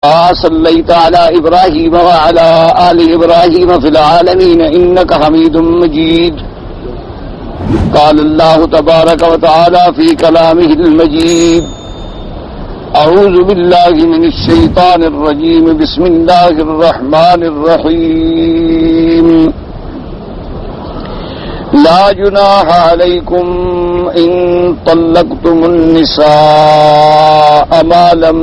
صليت على إبراهيم وعلى آل إبراهيم في العالمين إنك حميد مجيد. قال الله تبارك وتعالى في كلامه المجيد: أعوذ بالله من الشيطان الرجيم. بسم الله الرحمن الرحيم. لا جناح عليكم إن طلقتم النساء ما لم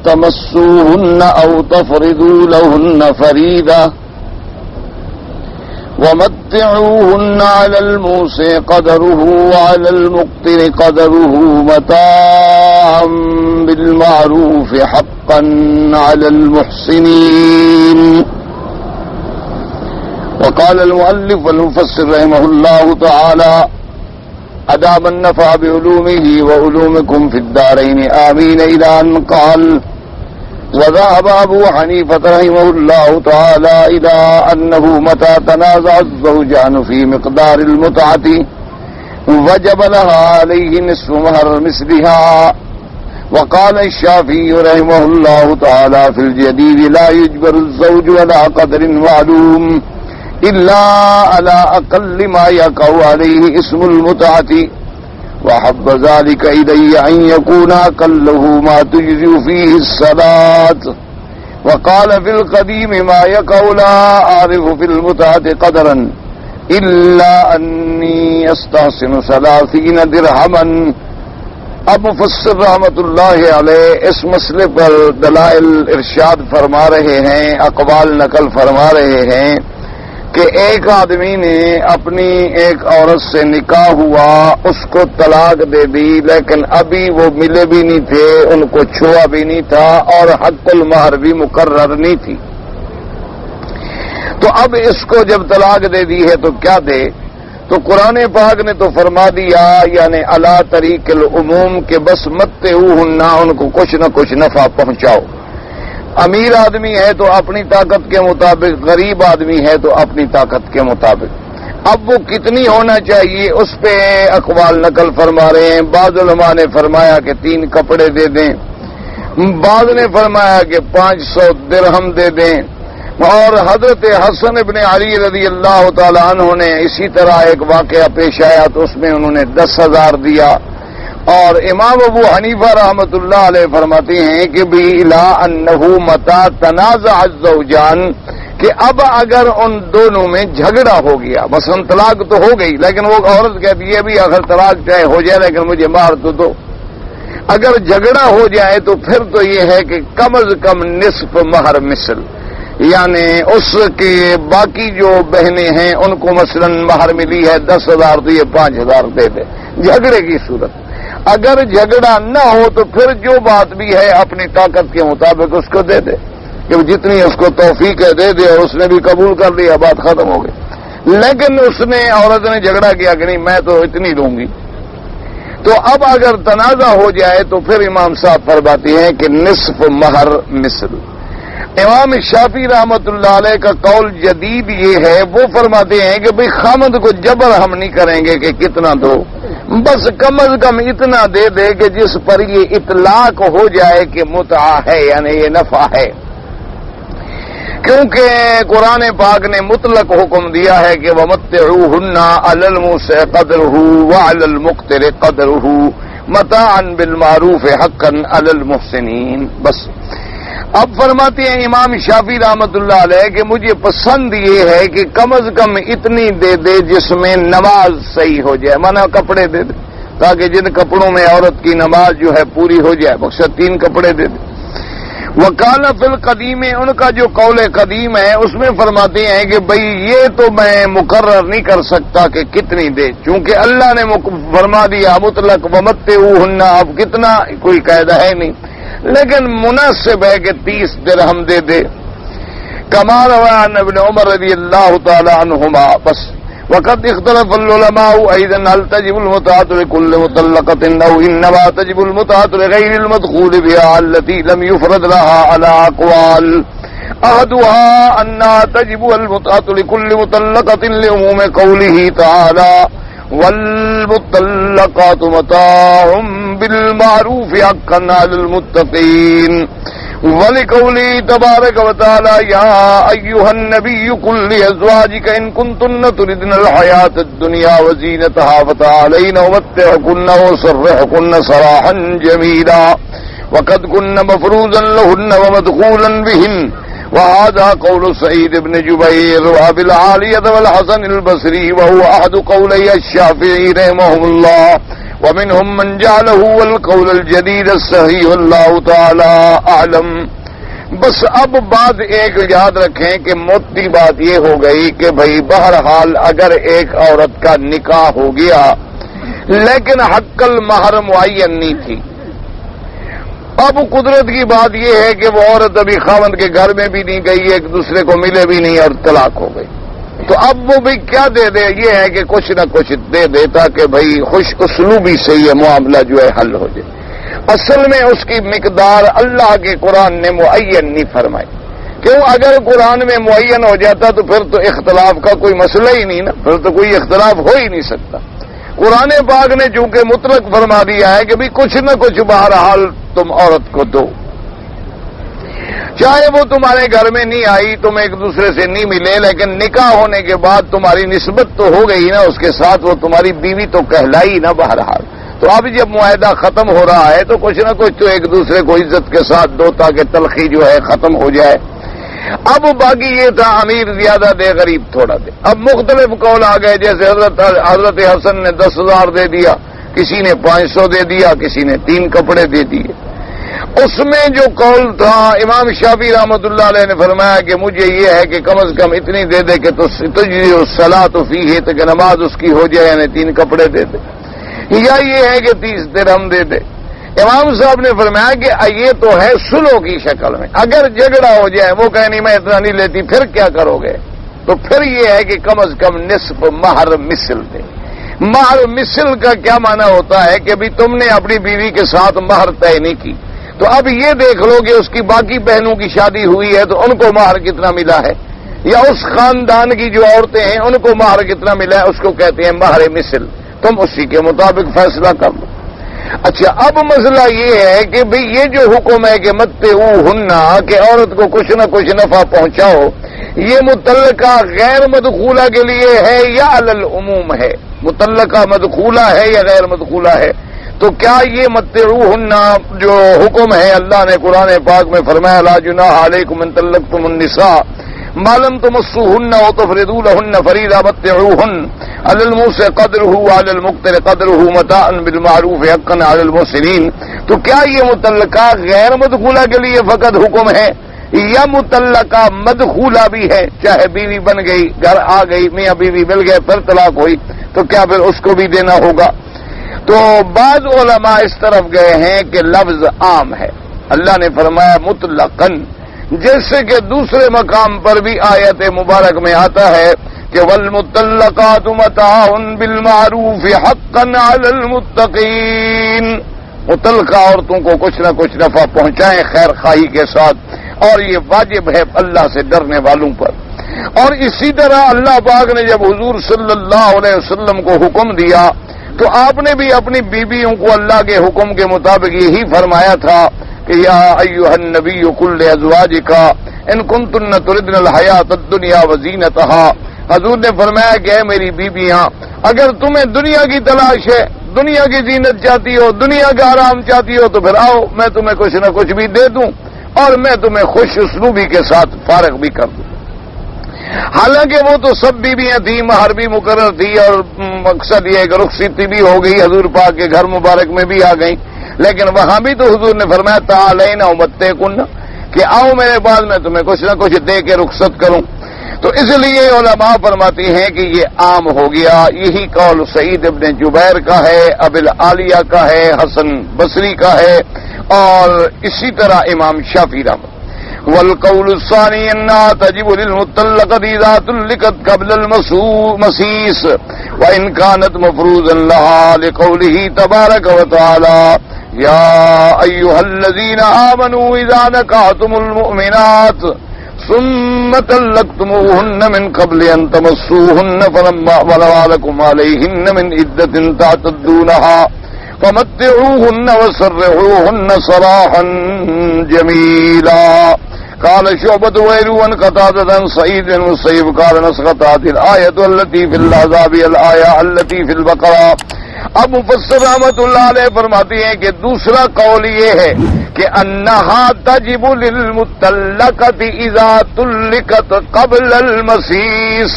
تمسوهن أو تفرضوا لهن فريضة ومتعوهن على الموسع قدره وعلى المقتر قدره متاعا بالمعروف حقا على المحسنين. وقال المؤلف والمفسر رحمه الله تعالى: أدام النفع بعلومه وعلومكم في الدارين آمين. إلى أن قال: وذهب أبو حنيفة رحمه الله تعالى إلى أنه متى تنازع الزوجان في مقدار المتعة وجب لها عليه نصف مهر مثلها. وقال الشافعي رحمه الله تعالى في الجديد: لا يجبر الزوج على قدر معلوم إلا على أقل ما يقع عليه اسم المتعة، وحب ذلك إلي أن يكون أقله ما تجزي فيه الصلاة. وقال في القديم: ما يقع لا أعرف في المتعة قدرا إلا أني أستحسن 30 درہما. اب مفسر رحمت اللہ علیہ اس مسئلے پر دلائل ارشاد فرما رہے ہیں، اقوال نقل فرما رہے ہیں کہ ایک آدمی نے اپنی ایک عورت سے نکاح ہوا، اس کو طلاق دے دی، لیکن ابھی وہ ملے بھی نہیں تھے، ان کو چھوا بھی نہیں تھا اور حق المہر بھی مقرر نہیں تھی. تو اب اس کو جب طلاق دے دی ہے تو کیا دے؟ تو قرآن پاک نے تو فرما دیا، یعنی علی طریق العموم کہ بس متعوہن، ان کو کچھ نہ کچھ نفع پہنچاؤ. امیر آدمی ہے تو اپنی طاقت کے مطابق، غریب آدمی ہے تو اپنی طاقت کے مطابق. اب وہ کتنی ہونا چاہیے اس پہ اقوال نقل فرما رہے ہیں. بعض علماء نے فرمایا کہ 3 کپڑے دے دیں، بعض نے فرمایا کہ 500 درہم دے دیں. اور حضرت حسن ابن علی رضی اللہ تعالی عنہ نے اسی طرح ایک واقعہ پیش آیا تو اس میں انہوں نے 10,000 دیا. اور امام ابو حنیفہ رحمۃ اللہ علیہ فرماتے ہیں کہ بھی لا انہ متا تنازع الزوجان، کہ اب اگر ان دونوں میں جھگڑا ہو گیا، مثلا طلاق تو ہو گئی لیکن وہ عورت کہتی ہے بھی اگر طلاق چاہے ہو جائے لیکن مجھے مہر تو دو. اگر جھگڑا ہو جائے تو پھر تو یہ ہے کہ کم از کم نصف مہر مثل، یعنی اس کے باقی جو بہنیں ہیں ان کو مثلا مہر ملی ہے 10,000 تو یہ 5,000 دے دے جھگڑے کی صورت. اگر جھگڑا نہ ہو تو پھر جو بات بھی ہے اپنی طاقت کے مطابق اس کو دے دے، کہ جتنی اس کو توفیق ہے دے دے، اور اس نے بھی قبول کر لیا، بات ختم ہو گئی. لیکن اس نے عورت نے جھگڑا کیا کہ نہیں میں تو اتنی دوں گی. تو اب اگر تنازع ہو جائے تو پھر امام صاحب فرماتے ہیں کہ نصف مہر مثل. امام شافعی رحمت اللہ علیہ کا قول جدید یہ ہے، وہ فرماتے ہیں کہ بھئی خامد کو جبر ہم نہیں کریں گے کہ کتنا دو، بس کم از کم اتنا دے دے کہ جس پر یہ اطلاق ہو جائے کہ متعہ ہے، یعنی یہ نفع ہے. کیونکہ قرآن پاک نے مطلق حکم دیا ہے کہ وَمَتِّعُوهُنَّ عَلَى الْمُوسِعِ قَدْرُهُ وَعَلَى الْمُقْتِرِ قَدْرُهُ مَتَاعًا بِالْمَعْرُوفِ حَقًّا عَلَى الْمُحْسِنِينَ. بس اب فرماتے ہیں امام شافعی رحمت اللہ علیہ کہ مجھے پسند یہ ہے کہ کم از کم اتنی دے دے جس میں نماز صحیح ہو جائے، مانا کپڑے دے دے تاکہ جن کپڑوں میں عورت کی نماز جو ہے پوری ہو جائے، مقصد 3 کپڑے دے دے. وکال فی القدیم، ان کا جو قول قدیم ہے اس میں فرماتے ہیں کہ بھئی یہ تو میں مقرر نہیں کر سکتا کہ کتنی دے، چونکہ اللہ نے فرما دیا مطلق ومتعوہن، اب کتنا کوئی قاعدہ ہے نہیں، لیکن مناسب ہے کہ 30 درہم دے دے. کما روى عن ابن عمر رضی اللہ تعالی عنہما. بس وقد اختلف العلماء ايضا هل تجب المتعة لكل مطلقة او انما تجب المتعة لغير المدخول بها التي لم يفرض لها على اقوال. احدها ان تجب المتعة لكل مطلقة لعموم قوله تعالى والمطلقات متاع بالمعروف حقا على المتقين. وَلِقَوْلِهِ تَبَارَكَ وَتَعَالَى يَا أَيُّهَا النَّبِيُّ قُل لِّأَزْوَاجِكَ إِن كُنتُنَّ تُرِدْنَ الْحَيَاةَ الدُّنْيَا وَزِينَتَهَا فَتَعَالَيْنَ أُمَتِّعْكُنَّ وَأُسَرِّحْكُنَّ سَرَاحًا جَمِيلًا وَقَدْ كُنَّ مَفْرُوضًا لَهُنَّ وَمَدْخُولًا بِهِنَّ وهذا قول سعيد بن جبير وأبي العالية والحسن البصري وهو أحد قولي الشافعي رحمهم الله ومنهم من جعله والقول الجديد الصحيح والله تعالى أعلم. بس اب بات ایک یاد رکھیں کہ موٹی بات یہ ہو گئی کہ بھئی بہرحال اگر ایک عورت کا نکاح ہو گیا لیکن حق المہر معین نہیں تھی. اب قدرت کی بات یہ ہے کہ وہ عورت ابھی خاوند کے گھر میں بھی نہیں گئی، ایک دوسرے کو ملے بھی نہیں اور طلاق ہو گئی. تو اب وہ بھی کیا دے دے؟ یہ ہے کہ کچھ نہ کچھ دے دے تاکہ بھئی خوش اسلوبی سے یہ معاملہ جو ہے حل ہو جائے. اصل میں اس کی مقدار اللہ کے قرآن نے معین نہیں فرمائی. کیوں؟ اگر قرآن میں معین ہو جاتا تو پھر تو اختلاف کا کوئی مسئلہ ہی نہیں نا، پھر تو کوئی اختلاف ہو ہی نہیں سکتا. قرآن پاک نے چونکہ مطلق فرما دیا ہے کہ بھی کچھ نہ کچھ بہرحال تم عورت کو دو، چاہے وہ تمہارے گھر میں نہیں آئی، تم ایک دوسرے سے نہیں ملے، لیکن نکاح ہونے کے بعد تمہاری نسبت تو ہو گئی نا اس کے ساتھ، وہ تمہاری بیوی تو کہلائی نا بہرحال. تو اب جب معاہدہ ختم ہو رہا ہے تو کچھ نہ کچھ تو ایک دوسرے کو عزت کے ساتھ دو تاکہ تلخی جو ہے ختم ہو جائے. اب باقی یہ تھا امیر زیادہ دے غریب تھوڑا دے. اب مختلف قول آ گئے، جیسے حضرت حسن نے 10,000 دے دیا، کسی نے 500 دے دیا، کسی نے 3 کپڑے دے دیے. اس میں جو قول تھا امام شافعی رحمۃ اللہ علیہ نے فرمایا کہ مجھے یہ ہے کہ کم از کم اتنی دے دے کہ تجری الصلاۃ فیہ، کہ نماز اس کی ہو جائے، یعنی 3 کپڑے دے دے، یا یہ ہے کہ 30 درہم دے دے. امام صاحب نے فرمایا کہ یہ تو ہے سلو کی شکل میں، اگر جھگڑا ہو جائے وہ کہے نہیں میں اتنا نہیں لیتی، پھر کیا کرو گے؟ تو پھر یہ ہے کہ کم از کم نصف مہر مثل دے. مہر مثل کا کیا معنی ہوتا ہے کہ بھی تم نے اپنی بیوی کے ساتھ مہر طے نہیں کی، تو اب یہ دیکھ لو کہ اس کی باقی بہنوں کی شادی ہوئی ہے تو ان کو مہر کتنا ملا ہے، یا اس خاندان کی جو عورتیں ہیں ان کو مہر کتنا ملا ہے، اس کو کہتے ہیں مہر مثل. تم اسی کے مطابق فیصلہ کر لو. اچھا، اب مسئلہ یہ ہے کہ بھئی یہ جو حکم ہے کہ متعوہن، کہ عورت کو کچھ نہ کچھ نفع پہنچاؤ، یہ متعلقہ غیر مدخولہ کے لیے ہے یا علی العموم ہے؟ متعلقہ مدخولہ ہے یا غیر مدخولہ ہے؟ تو کیا یہ متعوہن جو حکم ہے اللہ نے قرآن پاک میں فرمایا لا جناح علیکم ان طلقتم النساء ما لم تمسوهن وتفرضوا لهن فريضة متعوهن على الموسع قدره وعلى المقتر قدره متاعا بالمعروف حقا على المحسنين. تو کیا یہ متعلقہ غیر مدخولہ کے لیے فقط حکم ہے یا متعلقہ مدخولہ بھی ہے؟ چاہے بیوی بن گئی، گھر آ گئی، میاں بیوی مل گئے، پھر طلاق ہوئی، تو کیا پھر اس کو بھی دینا ہوگا؟ تو بعض علماء اس طرف گئے ہیں کہ لفظ عام ہے. اللہ نے فرمایا مطلقاً، جیسے کہ دوسرے مقام پر بھی آیت مبارک میں آتا ہے کہ والمطلقات متاع بالمعروف حقا علی المتقین. مطلقہ عورتوں کو کچھ نہ کچھ نفع پہنچائیں خیر خواہی کے ساتھ، اور یہ واجب ہے اللہ سے ڈرنے والوں پر. اور اسی طرح اللہ پاک نے جب حضور صلی اللہ علیہ وسلم کو حکم دیا تو آپ نے بھی اپنی بیویوں کو اللہ کے حکم کے مطابق یہی فرمایا تھا کہ یا ایھا النبی قل لازواجک ان کنتن تردن الحیاۃ الدنیا وزینتہا. حضور نے فرمایا کہ اے میری بیویاں، اگر تمہیں دنیا کی تلاش ہے، دنیا کی زینت چاہتی ہو، دنیا کا آرام چاہتی ہو، تو پھر آؤ میں تمہیں کچھ نہ کچھ بھی دے دوں اور میں تمہیں خوش اسلوبی کے ساتھ فارغ بھی کر دوں. حالانکہ وہ تو سب بیویاں تھیں، مہر بھی مقرر تھی، اور مقصد یہ کہ رخصتی بھی ہو گئی، حضور پاک کے گھر مبارک میں بھی آ گئیں، لیکن وہاں بھی تو حضور نے فرمایا تعالینا امتعکن، کہ آؤ میرے بعد میں تمہیں کچھ نہ کچھ دے کے رخصت کروں. تو اس لیے علماء فرماتی ہیں کہ یہ عام ہو گیا. یہی قول سعید ابن جبیر کا ہے، ابی العالیہ کا ہے، حسن بصری کا ہے، اور اسی طرح امام شافعی رحمۃ. والقول الثانی انها تجب للمطلقة اذا طلقت قبل المسيس وان كانت مفروضا لها لقوله تبارك وتعالى يا ايها الذين امنوا اذا نكحتم المؤمنات ثم طلقتموهن من قبل ان تمسوهن فلما بلغ لكم عليهن من عدة تعتدونها فمتعوهن وسرحوهن سراحا جميلا. قال شعبة وغيره عن قتادة عن سعيد بن المسيب قال نسخت هذه الآية التي في العذاب الآية التي في البقرة. اب مفسر رحمت اللہ علیہ فرماتی ہیں کہ دوسرا قول یہ ہے کہ انہا تجب للمطلقۃ اذا طلقت قبل المسیس،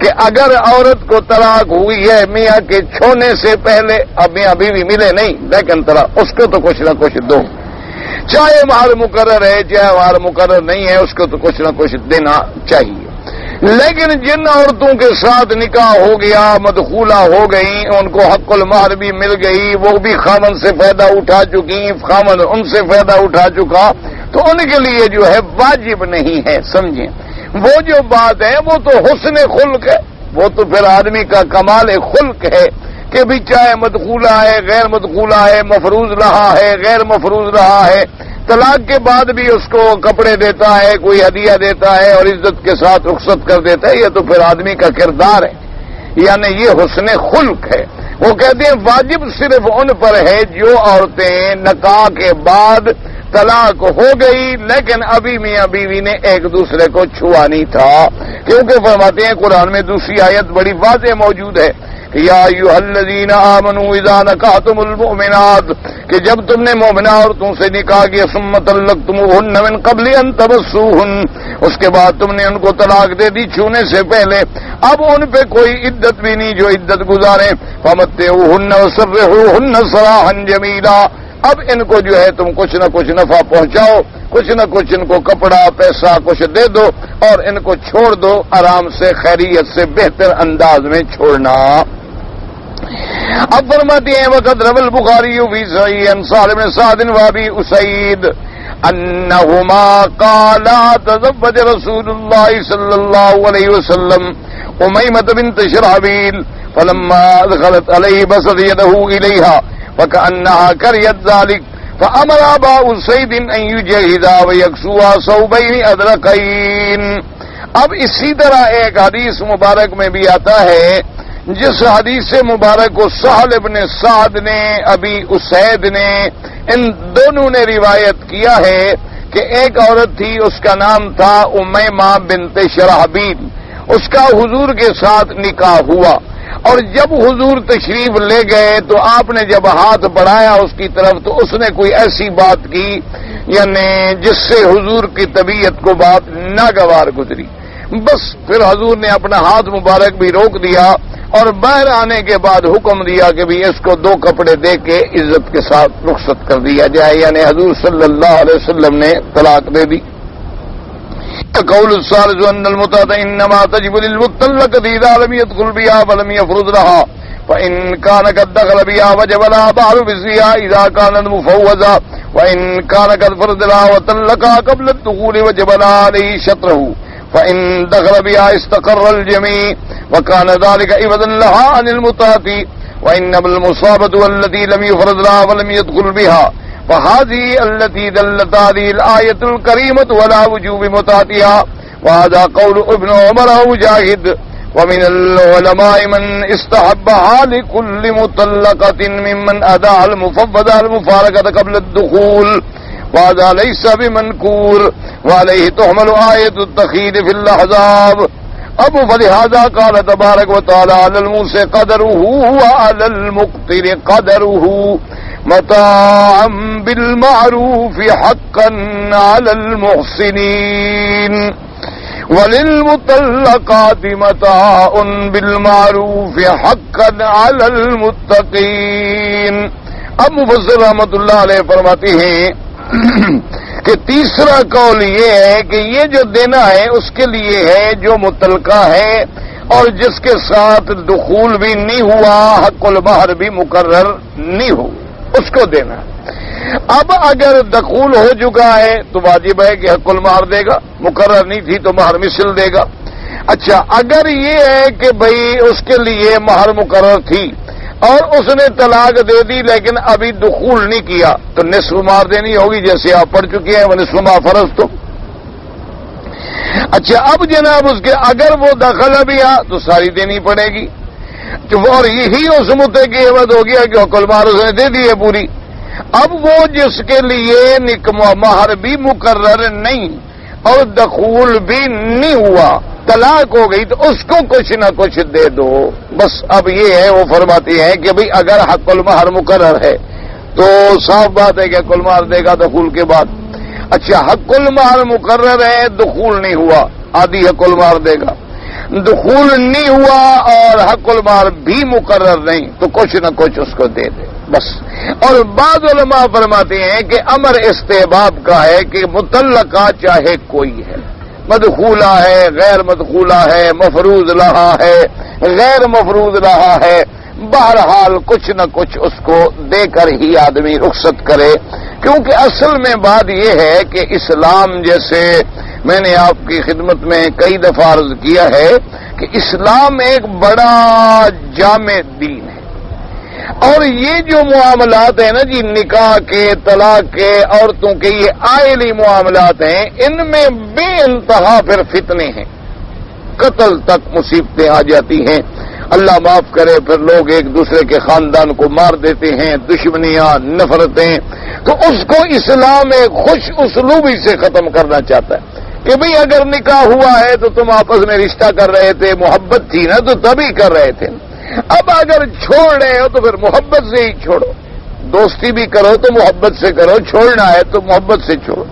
کہ اگر عورت کو طلاق ہوئی ہے میاں کے چھونے سے پہلے، اب میاں بیوی ملے نہیں لیکن طلاق، اس کو تو کچھ نہ کچھ دو، چاہے مہر مقرر ہے چاہے مہر مقرر نہیں ہے، اس کو تو کچھ نہ کچھ دینا چاہیے. لیکن جن عورتوں کے ساتھ نکاح ہو گیا، مدخولہ ہو گئی، ان کو حق المہر بھی مل گئی، وہ بھی خامن سے فائدہ اٹھا چکی، خامن ان سے فائدہ اٹھا چکا، تو ان کے لیے جو ہے واجب نہیں ہے. سمجھیں، وہ جو بات ہے وہ تو حسن خلق ہے، وہ تو پھر آدمی کا کمال خلق ہے کہ بھی چاہے مدخولہ ہے، غیر مدخولہ ہے، مفروض رہا ہے، غیر مفروض رہا ہے، طلاق کے بعد بھی اس کو کپڑے دیتا ہے، کوئی ہدیہ دیتا ہے اور عزت کے ساتھ رخصت کر دیتا ہے. یہ تو پھر آدمی کا کردار ہے، یعنی یہ حسن خلق ہے. وہ کہتے ہیں واجب صرف ان پر ہے جو عورتیں نکاح کے بعد طلاق ہو گئی لیکن ابھی میاں بیوی نے ایک دوسرے کو چھوا نہیں تھا، کیونکہ فرماتے ہیں قرآن میں دوسری آیت بڑی واضح موجود ہے، یا ایھا الذین آمنوا اذا نکحتم المؤمنات، کہ جب تم نے مومنہ عورتوں سے نکاح کیا، ثم طلقتموہن من قبل ان تمسوہن، اس کے بعد تم نے ان کو طلاق دے دی چھونے سے پہلے، اب ان پہ کوئی عدت بھی نہیں جو عدت گزارے، فمتعوہن وسرحوہن سراحا جمیلا، اب ان کو جو ہے تم کچھ نہ کچھ نفع پہنچاؤ، کچھ نہ کچھ ان کو کپڑا پیسہ کچھ دے دو اور ان کو چھوڑ دو آرام سے، خیریت سے، بہتر انداز میں چھوڑنا. اب فرماتے ہیں وقت روى البخاری فی صحیح عن سہل بن سعد وابی اسید انہما قالا تزوج رسول اللہ صلی اللہ علیہ وسلم امیمۃ بنت شرحبیل فلما دخلت علیہ بسط یدہ الیہا فکأنہا کریت ذلک فامر ابا اسید ان یجہدا ویکسوا ثوبین ادرقین. اب اسی طرح ایک حدیث مبارک میں بھی آتا ہے جس حدیث مبارک کو سہل ابن سعد نے، ابی اسید نے، ان دونوں نے روایت کیا ہے کہ ایک عورت تھی، اس کا نام تھا امیمہ بنت شرحبیل، اس کا حضور کے ساتھ نکاح ہوا، اور جب حضور تشریف لے گئے تو آپ نے جب ہاتھ بڑھایا اس کی طرف تو اس نے کوئی ایسی بات کی یعنی جس سے حضور کی طبیعت کو بات ناگوار گزری. بس پھر حضور نے اپنا ہاتھ مبارک بھی روک دیا اور باہر آنے کے بعد حکم دیا کہ بھی اس کو 2 کپڑے دے کے عزت کے ساتھ رخصت کر دیا جائے، یعنی حضور صلی اللہ علیہ وسلم نے طلاق دے دی. قول الثالث ان المتعة انما تجب للمطلقة اذا لم يدخل بها ولم يفرض لها، فان كان قد دخل بها وجب لها بعض بزيها اذا كانت مفوضة، وان كان قد فرض لها وطلقها قبل الدخول وجب لها عليه شطره، فإن دخل بها استقر الجميع وكان ذلك عوضا لها عن المتعة. وإنما المصابة التي لم يفرض لها ولم يدخل بها، فهذه التي دلت هذه الآية الكريمة ولا وجوب متعتها، وهذا قول ابن عمر ومجاهد. ومن العلماء من استحبها لكل مطلقة ممن أداها المفوضة المفارقة قبل الدخول، وهذا ليس بمنكور، وعليه تحمل آية التخيير في الأحزاب. اب فلهذا قال تبارك وتعالى على الموسى قدره وعلى المقتر قدره متاعا بالمعروف حقا على المحسنين وللمطلقات متاع بالمعروف حقا على المتقين. اب مفسر رحمت اللہ علیہ فرماتے ہیں کہ تیسرا قول یہ ہے کہ یہ جو دینا ہے اس کے لیے ہے جو متلقہ ہے اور جس کے ساتھ دخول بھی نہیں ہوا، حق المہر بھی مقرر نہیں ہو، اس کو دینا. اب اگر دخول ہو چکا ہے تو واجب ہے کہ حق المہر دے گا، مقرر نہیں تھی تو مہر مثل دے گا. اچھا اگر یہ ہے کہ بھئی اس کے لیے مہر مقرر تھی اور اس نے طلاق دے دی لیکن ابھی دخول نہیں کیا تو نصف مہر دینی ہوگی، جیسے آپ پڑھ چکے ہیں وہ نصف ما فرض تو. اچھا اب جناب اس کے اگر وہ دخل بھی آ تو ساری دینی پڑے گی. اور یہی اس مدعے کی عوض ہو گیا کہ عقل مہر اس نے دے دی ہے پوری. اب وہ جس کے لیے مہر بھی مقرر نہیں اور دخول بھی نہیں ہوا، طلاق ہو گئی، تو اس کو کچھ نہ کچھ دے دو بس. اب یہ ہے، وہ فرماتی ہیں کہ بھئی اگر حق المہر مقرر ہے تو صاف بات ہے کہ حق المہر دے گا دخول کے بعد. اچھا، حق المہر مقرر ہے، دخول نہیں ہوا، آدھی حق المہر دے گا. دخول نہیں ہوا اور حق المہر بھی مقرر نہیں تو کچھ نہ کچھ اس کو دے دے بس. اور بعض علماء فرماتے ہیں کہ امر استحباب کا ہے کہ متعلقہ چاہے کوئی ہے، مدخولہ ہے، غیر مدخولہ ہے، مفروض لہا ہے، غیر مفروض لہا ہے، بہرحال کچھ نہ کچھ اس کو دے کر ہی آدمی رخصت کرے. کیونکہ اصل میں بات یہ ہے کہ اسلام، جیسے میں نے آپ کی خدمت میں کئی دفعہ عرض کیا ہے کہ اسلام ایک بڑا جامع دین ہے. اور یہ جو معاملات ہیں نا جی، نکاح کے، طلاق کے، عورتوں کے، یہ آئلی معاملات ہیں، ان میں بے انتہا پھر فتنے ہیں، قتل تک مصیبتیں آ جاتی ہیں. اللہ معاف کرے، پھر لوگ ایک دوسرے کے خاندان کو مار دیتے ہیں، دشمنیاں، نفرتیں. تو اس کو اسلام ایک خوش اسلوبی سے ختم کرنا چاہتا ہے کہ بھئی اگر نکاح ہوا ہے تو تم آپس میں رشتہ کر رہے تھے، محبت تھی نا تو تبھی کر رہے تھے. اب اگر چھوڑ رہے ہو تو پھر محبت سے ہی چھوڑو. دوستی بھی کرو تو محبت سے کرو، چھوڑنا ہے تو محبت سے چھوڑو.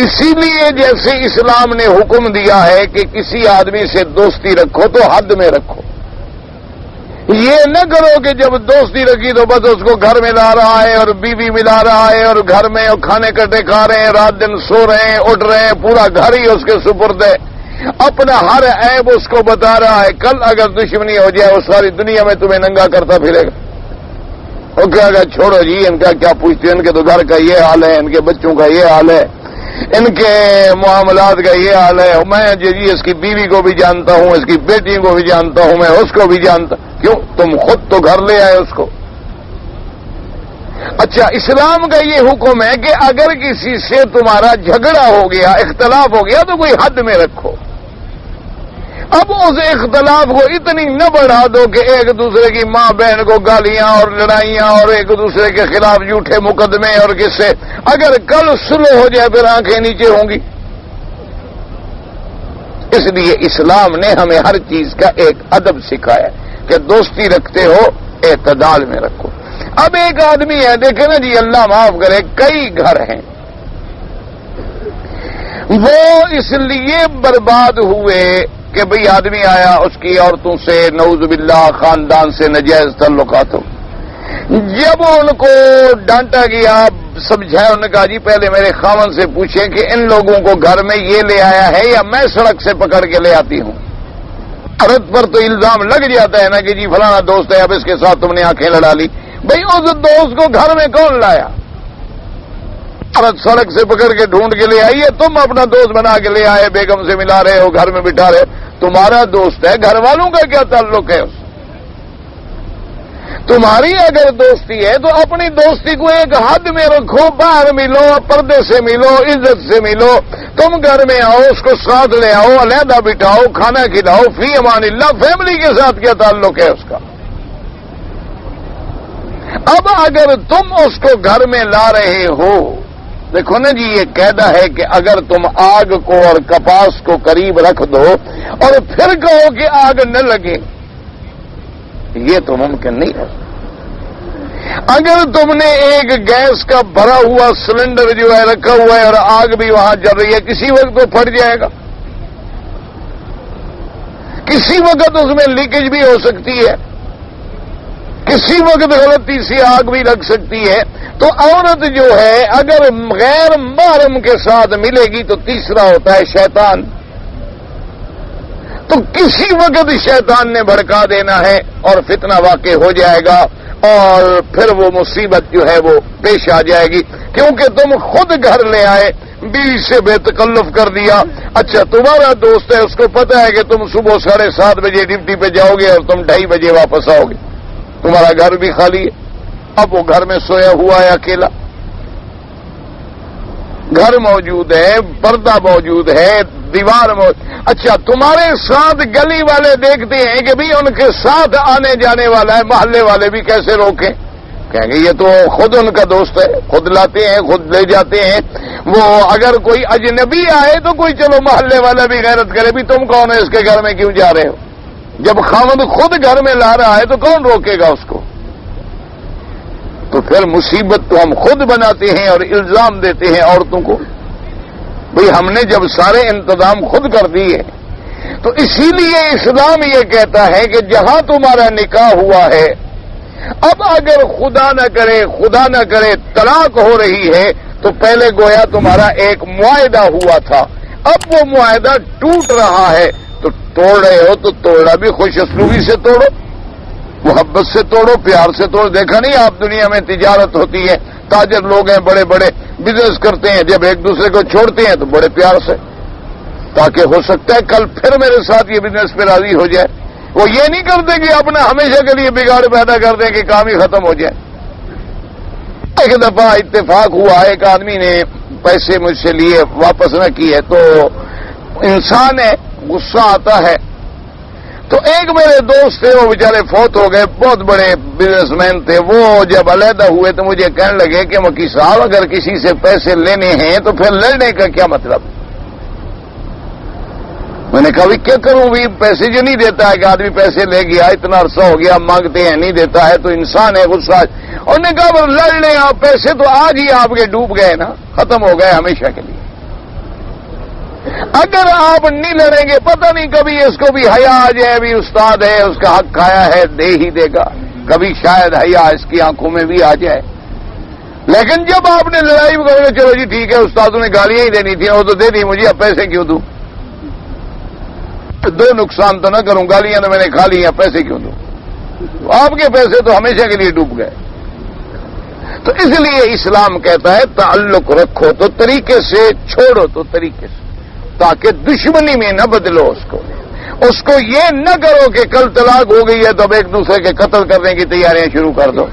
اسی لیے جیسے اسلام نے حکم دیا ہے کہ کسی آدمی سے دوستی رکھو تو حد میں رکھو. یہ نہ کرو کہ جب دوستی رکھی تو بس اس کو گھر میں لا رہا ہے اور بیوی ملا رہا ہے اور گھر میں کھانے کٹے کھا رہے ہیں، رات دن سو رہے ہیں، اٹھ رہے ہیں، پورا گھر ہی اس کے سپرد ہے، اپنا ہر عیب اس کو بتا رہا ہے. کل اگر دشمنی ہو جائے وہ ساری دنیا میں تمہیں ننگا کرتا پھرے گا. وہ کہے گا چھوڑو جی، ان کا کیا پوچھتے ہیں، ان کے تو گھر کا یہ حال ہے، ان کے بچوں کا یہ حال ہے، ان کے معاملات کا یہ حال ہے. میں جی اس کی بیوی کو بھی جانتا ہوں، اس کی بیٹی کو بھی جانتا ہوں، میں اس کو بھی جانتا. کیوں؟ تم خود تو گھر لے آئے اس کو. اچھا، اسلام کا یہ حکم ہے کہ اگر کسی سے تمہارا جھگڑا ہو گیا، اختلاف ہو گیا تو کوئی حد میں رکھو. اب اس اختلاف کو اتنی نہ بڑھا دو کہ ایک دوسرے کی ماں بہن کو گالیاں اور لڑائیاں اور ایک دوسرے کے خلاف جھوٹے مقدمے اور قصے. اگر کل سلو ہو جائے پھر آنکھیں نیچے ہوں گی. اس لیے اسلام نے ہمیں ہر چیز کا ایک ادب سکھایا کہ دوستی رکھتے ہو اعتدال میں رکھو. اب ایک آدمی ہے، دیکھیں نا جی، اللہ معاف کرے، کئی گھر ہیں وہ اس لیے برباد ہوئے کہ بھئی آدمی آیا، اس کی عورتوں سے نعوذ باللہ خاندان سے ناجائز تعلقات ہو. جب ان کو ڈانٹا گیا، سمجھایا، انہوں نے کہا جی پہلے میرے خاوند سے پوچھیں کہ ان لوگوں کو گھر میں یہ لے آیا ہے یا میں سڑک سے پکڑ کے لے آتی ہوں. عورت پر تو الزام لگ جاتا ہے نا کہ جی فلانا دوست ہے، اب اس کے ساتھ تم نے آنکھیں لڑا لی. بھئی اس دوست کو گھر میں کون لایا؟ عورت سڑک سے پکڑ کے ڈھونڈ کے لے آئی ہے، تم اپنا دوست بنا کے لے آئے، بیگم سے ملا رہے ہو، گھر میں بٹھا رہے ہو. تمہارا دوست ہے، گھر والوں کا کیا تعلق ہے اس؟ تمہاری اگر دوستی ہے تو اپنی دوستی کو ایک حد میں رکھو، باہر ملو، پردے سے ملو، عزت سے ملو. تم گھر میں آؤ، اس کو ساتھ لے آؤ، علیحدہ بٹھاؤ، کھانا کھلاؤ، فی امان اللہ. فیملی کے ساتھ کیا تعلق ہے اس کا؟ اب اگر تم اس کو گھر میں لا رہے ہو، دیکھو نا جی، یہ قاعدہ ہے کہ اگر تم آگ کو اور کپاس کو قریب رکھ دو اور پھر کہو کہ آگ نہ لگے، یہ تو ممکن نہیں ہے. اگر تم نے ایک گیس کا بھرا ہوا سلنڈر جو ہے رکھا ہوا ہے اور آگ بھی وہاں جل رہی ہے، کسی وقت تو پھٹ جائے گا، کسی وقت اس میں لیکیج بھی ہو سکتی ہے، کسی وقت غلطی سے آگ بھی لگ سکتی ہے. تو عورت جو ہے اگر غیر محرم کے ساتھ ملے گی تو تیسرا ہوتا ہے شیطان. تو کسی وقت شیطان نے بھڑکا دینا ہے اور فتنہ واقع ہو جائے گا اور پھر وہ مصیبت جو ہے وہ پیش آ جائے گی. کیونکہ تم خود گھر لے آئے، بیوی سے بے تکلف کر دیا. اچھا، تمہارا دوست ہے، اس کو پتا ہے کہ تم صبح 7:30 بجے ڈیوٹی پہ جاؤ گے اور تم 2:30 بجے واپس آؤ گے، تمہارا گھر بھی خالی ہے. اب وہ گھر میں سویا ہوا ہے اکیلا، گھر موجود ہے، پردہ موجود ہے، دیوار موجود. اچھا تمہارے ساتھ گلی والے دیکھتے ہیں کہ بھی ان کے ساتھ آنے جانے والا ہے، محلے والے بھی کیسے روکیں؟ کہیں گے یہ تو خود ان کا دوست ہے، خود لاتے ہیں، خود لے جاتے ہیں. وہ اگر کوئی اجنبی آئے تو کوئی چلو محلے والا بھی غیرت کرے، بھی تم کون ہے، اس کے گھر میں کیوں جا رہے ہو؟ جب خاوند خود گھر میں لا رہا ہے تو کون روکے گا اس کو؟ تو پھر مصیبت تو ہم خود بناتے ہیں اور الزام دیتے ہیں عورتوں کو. بھئی ہم نے جب سارے انتظام خود کر دیے تو اسی لیے اسلام یہ کہتا ہے کہ جہاں تمہارا نکاح ہوا ہے، اب اگر خدا نہ کرے طلاق ہو رہی ہے تو پہلے گویا تمہارا ایک معاہدہ ہوا تھا، اب وہ معاہدہ ٹوٹ رہا ہے تو توڑ رہے ہو تو توڑنا بھی خوش اسلوبی سے توڑو، محبت سے توڑو، پیار سے توڑو. دیکھا نہیں آپ دنیا میں تجارت ہوتی ہے، تاجر لوگ ہیں، بڑے بڑے بزنس کرتے ہیں، جب ایک دوسرے کو چھوڑتے ہیں تو بڑے پیار سے، تاکہ ہو سکتا ہے کل پھر میرے ساتھ یہ بزنس پہ راضی ہو جائے. وہ یہ نہیں کرتے کہ اپنا ہمیشہ کے لیے بگاڑ پیدا کر دیں کہ کام ہی ختم ہو جائے. ایک دفعہ اتفاق ہوا، ایک آدمی نے پیسے مجھ سے لیے، واپس نہ کیے، تو انسان ہے، غصہ آتا ہے. تو ایک میرے دوست تھے، وہ بیچارے فوت ہو گئے، بہت بڑے بزنس مین تھے. وہ جب علیحدہ ہوئے تو مجھے کہنے لگے کہ مکی صاحب اگر کسی سے پیسے لینے ہیں تو پھر لڑنے کا کیا مطلب؟ میں نے کہا کیا کروں بھی، پیسے جو نہیں دیتا ہے کہ آدمی پیسے لے گیا، اتنا عرصہ ہو گیا، مانگتے ہیں نہیں دیتا ہے تو انسان ہے، غصہ. اور نے کہا لڑ لیں آپ، پیسے تو آج ہی آپ کے ڈوب گئے نا، ختم ہو گئے ہمیشہ کے لیے. اگر آپ نہیں لڑیں گے پتہ نہیں کبھی اس کو بھی حیا آ جائے، ابھی استاد ہے، اس کا حق کھایا ہے، دے ہی دے گا، کبھی شاید حیا اس کی آنکھوں میں بھی آ جائے. لیکن جب آپ نے لڑائی میں کہا چلو جی ٹھیک ہے، استادوں نے گالیاں ہی دینی تھیں، وہ تو دے دی مجھے، اب پیسے کیوں دوں؟ دو نقصان تو نہ کروں، گالیاں تو میں نے کھا لی ہیں، پیسے کیوں دوں؟ آپ کے پیسے تو ہمیشہ کے لیے ڈوب گئے. تو اس لیے اسلام کہتا ہے تعلق رکھو تو طریقے سے، چھوڑو تو طریقے سے، تاکہ دشمنی میں نہ بدلو اس کو یہ نہ کرو کہ کل طلاق ہو گئی ہے تو اب ایک دوسرے کے قتل کرنے کی تیاریاں شروع کر دو.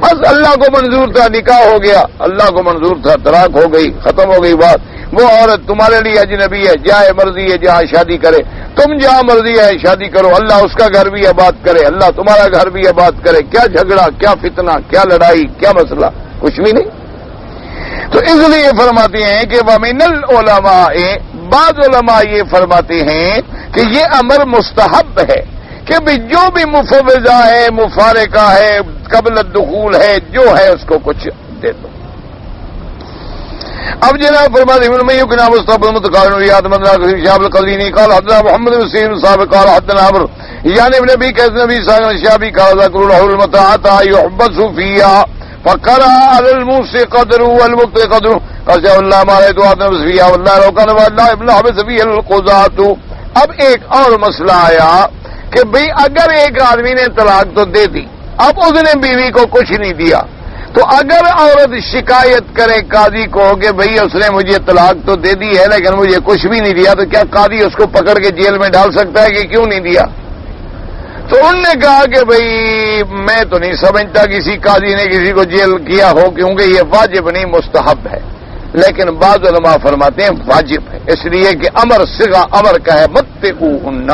بس اللہ کو منظور تھا، نکاح ہو گیا، اللہ کو منظور تھا، طلاق ہو گئی، ختم ہو گئی بات. وہ عورت تمہارے لیے اجنبی ہے، جائے مرضی ہے جہاں شادی کرے، تم جہاں مرضی ہے شادی کرو، اللہ اس کا گھر بھی آباد کرے، اللہ تمہارا گھر بھی آباد کرے. کیا جھگڑا، کیا فتنہ، کیا لڑائی، کیا مسئلہ؟ کچھ بھی نہیں. تو اس لیے فرماتے ہیں کہ وَمِنَ الْعُلَمَاءِ، بعض علماء یہ فرماتے ہیں کہ یہ امر مستحب ہے کہ جو بھی مفوضہ ہے، مفارقہ ہے، قبل الدخول ہے، جو ہے اس کو کچھ دے دو. اب جناب فرماتے ہیں میں کہ مصطفی متقارن ریاض مدن شاب القلینی قال حدثنا محمد بن سیرین صاحب قال حدثنا عمرو یعنی ابن نبی کہ نبی صلی اللہ علیہ وسلم قال ذکر له المتاعه يحبس فيها فقرا على الموسى قدر والمقت قدر قال الله ما رأيت آدم فيها والله لو كان والله ابن حبس فيها القضاة. اب ایک اور مسئلہ آیا کہ بھئی اگر ایک آدمی نے طلاق تو دے دی، اب اس نے بیوی کو کچھ نہیں دیا، تو اگر عورت شکایت کرے قاضی کو کہ بھئی اس نے مجھے طلاق تو دے دی ہے لیکن مجھے کچھ بھی نہیں دیا، تو کیا قاضی اس کو پکڑ کے جیل میں ڈال سکتا ہے کہ کیوں نہیں دیا؟ تو انہوں نے کہا کہ بھئی میں تو نہیں سمجھتا کسی قاضی نے کسی کو جیل کیا ہو، کیونکہ یہ واجب نہیں مستحب ہے. لیکن بعض علماء فرماتے ہیں واجب ہے، اس لیے کہ امر صیغہ امر کا ہے متقوہن،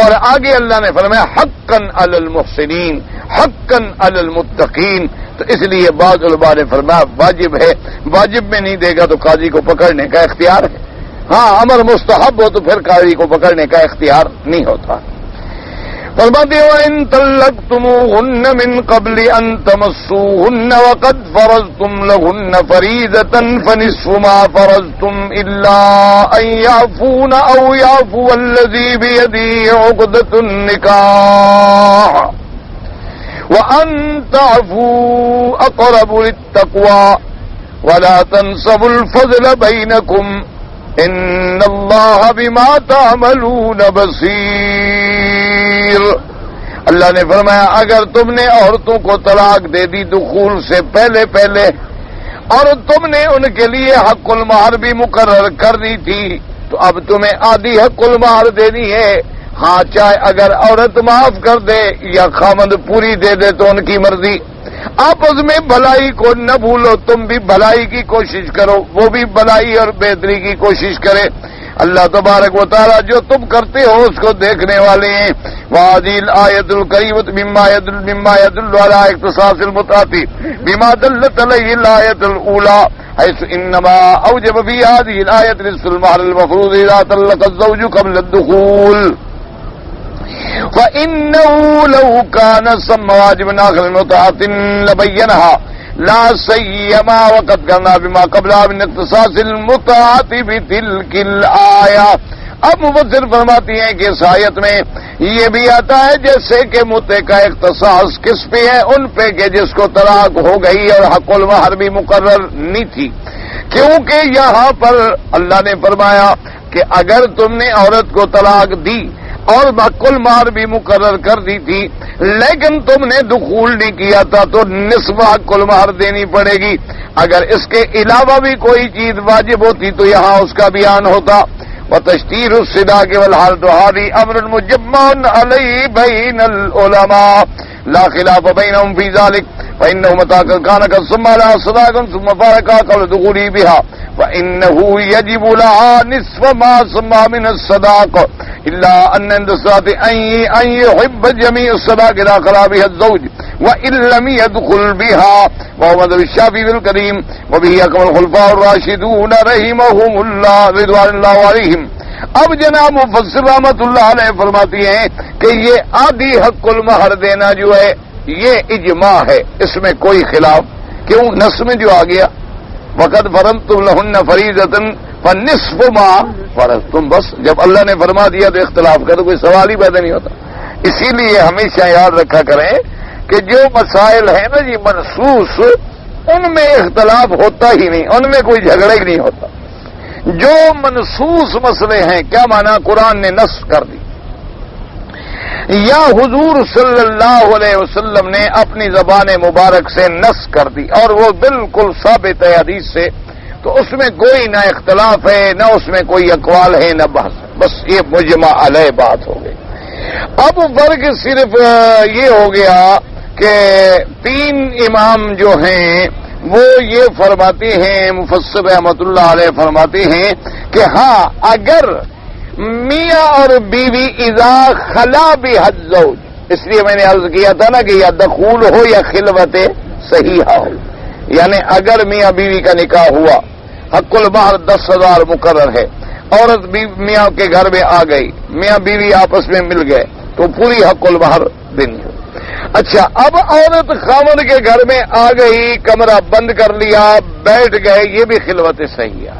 اور آگے اللہ نے فرمایا حقاً علی المحسنین، حقاً علی المتقین. تو اس لیے بعض علماء نے فرمایا واجب ہے، واجب میں نہیں دے گا تو قاضی کو پکڑنے کا اختیار ہے. ہاں امر مستحب ہو تو پھر قاضی کو پکڑنے کا اختیار نہیں ہوتا. فرماتے ہیں وَإِن طَلَّقْتُمُوهُنَّ مِن قَبْلِ أَن تَمَسُّوهُنَّ وَقَدْ فَرَضْتُمْ لَهُنَّ فَرِيضَةً فَنِصْفُ مَا فَرَضْتُمْ إِلَّا أَن يَعْفُونَ أَوْ يَعْفُوَ الَّذِي بِيَدِهِ عُقْدَةُ النِّكَاحِ وَأَن تَعْفُوا أَقْرَبُ لِلتَّقْوَى وَلَا تَنسَوُا الْفَضْلَ بَيْنَكُمْ إِنَّ اللَّهَ بِمَا تَعْمَلُونَ بَصِيرٌ. اللہ نے فرمایا اگر تم نے عورتوں کو طلاق دے دی دخول سے پہلے پہلے اور تم نے ان کے لیے حق المہر بھی مقرر کر دی تھی تو اب تمہیں آدھی حق المہر دینی ہے. ہاں چاہے اگر عورت معاف کر دے یا خامند پوری دے دے تو ان کی مرضی. آپس میں بھلائی کو نہ بھولو، تم بھی بھلائی کی کوشش کرو، وہ بھی بھلائی اور بہتری کی کوشش کرے۔ اللہ تبارک و تعالیٰ جو تم کرتے ہو اس کو دیکھنے والے ہیں۔ وَهَذِهِ الْآيَةُ الْكَرِيمَةُ مِمَّا يَدُلُّ عَلَى اخْتِصَاصِ الْمُتْعَةِ بِمَا دَلَّتْ عَلَيْهِ الْآيَةُ الْأُولَى حيث إنما أوجب في هذه الآية نصف المهر المفروض إذا طلق الزوج قبل الدخول، فإنه لو كان ثم واجب آخر المتعة لبينها، لا سيما وقد كان بما قبلها من اختصاص المتعة بتلك الآية۔ اب مفسر فرماتی ہیں کہ اس آیت میں یہ بھی آتا ہے جیسے کہ متع کا اختصاص کس پہ ہے، ان پہ کہ جس کو طلاق ہو گئی اور حق المہر بھی مقرر نہیں تھی، کیونکہ یہاں پر اللہ نے فرمایا کہ اگر تم نے عورت کو طلاق دی اور حق المہر بھی مقرر کر دی تھی لیکن تم نے دخول نہیں کیا تھا تو نصف حق المہر دینی پڑے گی۔ اگر اس کے علاوہ بھی کوئی چیز واجب ہوتی تو یہاں اس کا بیان ہوتا۔ وتشتیر الصداق والحالة هذه امر مجمع عليه بين العلماء لا خلاف بينهم في ذلك، فانه متى كان قد سمى لها صداقا ثم فارقها قبل دخوله بها فانه يجب لها نصف ما سمى من الصداق، الا ان عند الصلاه ان يحب جميع الصداق الى خلافها الزوج وان لم يدخل بها، وهو مذهب الشافعي الكريم وبه يحكم الخلفاء الراشدون رحمهم الله رضوان الله عليهم۔ اب جناب مفسر رحمت اللہ علیہ فرماتی ہیں کہ یہ آدھی حق المہر دینا جو ہے یہ اجماع ہے، اس میں کوئی خلاف، کیوں؟ نص میں جو آ گیا وقد فرضتم لہن فریضۃ فنصف ما فرضتم، بس جب اللہ نے فرما دیا تو اختلاف کا تو کوئی سوال ہی پیدا نہیں ہوتا۔ اسی لیے ہمیشہ یاد رکھا کریں کہ جو مسائل ہیں نا جی منصوص، ان میں اختلاف ہوتا ہی نہیں، ان میں کوئی جھگڑا ہی نہیں ہوتا۔ جو منصوص مسئلے ہیں، کیا معنی؟ قرآن نے نص کر دی یا حضور صلی اللہ علیہ وسلم نے اپنی زبان مبارک سے نص کر دی اور وہ بالکل ثابت ہے حدیث سے، تو اس میں کوئی نہ اختلاف ہے نہ اس میں کوئی اقوال ہے نہ بحث، بس یہ مجمع علیہ بات ہو گئی۔ اب فرق صرف یہ ہو گیا کہ تین امام جو ہیں وہ یہ فرماتے ہیں، مفسر رحمت اللہ علیہ فرماتے ہیں کہ ہاں اگر میاں اور بیوی اذا خلا بحد زوج، اس لیے میں نے عرض کیا تھا نا کہ یا دخول ہو یا خلوت صحیحہ ہو، یعنی اگر میاں بیوی کا نکاح ہوا، حق المہر 10,000 مقرر ہے، عورت میاں کے گھر میں آ گئی، میاں بیوی آپس میں مل گئے تو پوری حق المہر دینی ہو۔ اچھا اب عورت خاوند کے گھر میں آ گئی، کمرہ بند کر لیا، بیٹھ گئے، یہ بھی خلوت صحیح ہے،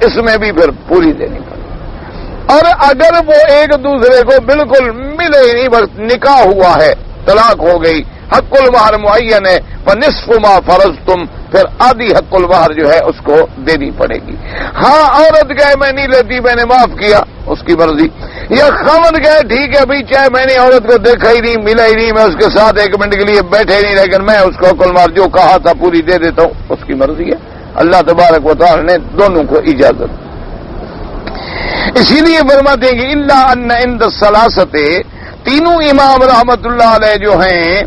اس میں بھی پھر پوری دینی پڑے۔ اور اگر وہ ایک دوسرے کو بالکل ملے نہیں، بس نکاح ہوا ہے، طلاق ہو گئی، حق المہر معین ہے، فنصف ما فرضتم، پھر آدھی حق المہر جو ہے اس کو دینی پڑے گی۔ ہاں عورت گئے میں نہیں لیتی، میں نے معاف کیا، اس کی مرضی، یا خاوند گئے ٹھیک ہے بھائی، چاہے میں نے عورت کو دیکھا ہی نہیں، ملا ہی نہیں، میں اس کے ساتھ 1 منٹ کے لیے بیٹھے نہیں، لیکن میں اس کو حق المہر جو کہا تھا پوری دے دیتا ہوں، اس کی مرضی ہے۔ اللہ تبارک و تعالی نے دونوں کو اجازت، اسی لیے فرماتے ہیں کہ الا ان عند الثلاثه، تینوں امام رحمت اللہ علیہ جو ہیں،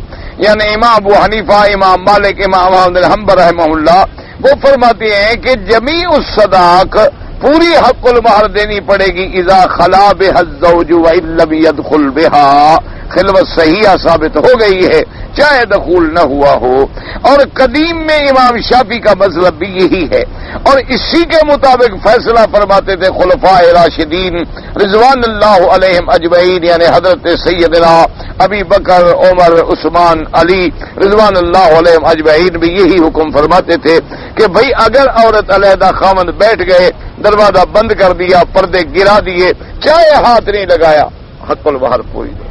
یعنی امام ابو حنیفہ، امام مالک، امام احمد بن حنبل رحمہ اللہ، وہ فرماتے ہیں کہ جمیع الصداق پوری حق المہر دینی پڑے گی اذا خلا بها الزوج وان لم يدخل بها، خلوت صحیحہ ثابت ہو گئی ہے چاہے دخول نہ ہوا ہو۔ اور قدیم میں امام شافعی کا مذہب بھی یہی ہے، اور اسی کے مطابق فیصلہ فرماتے تھے خلفاء راشدین رضوان اللہ علیہم اجمعین، یعنی حضرت سیدنا ابی بکر، عمر، عثمان، علی رضوان اللہ علیہم اجمعین بھی یہی حکم فرماتے تھے کہ بھئی اگر عورت علیحدہ خاوند بیٹھ گئے، دروازہ بند کر دیا، پردے گرا دیے، چاہے ہاتھ نہیں لگایا، حق المہر پوری دو۔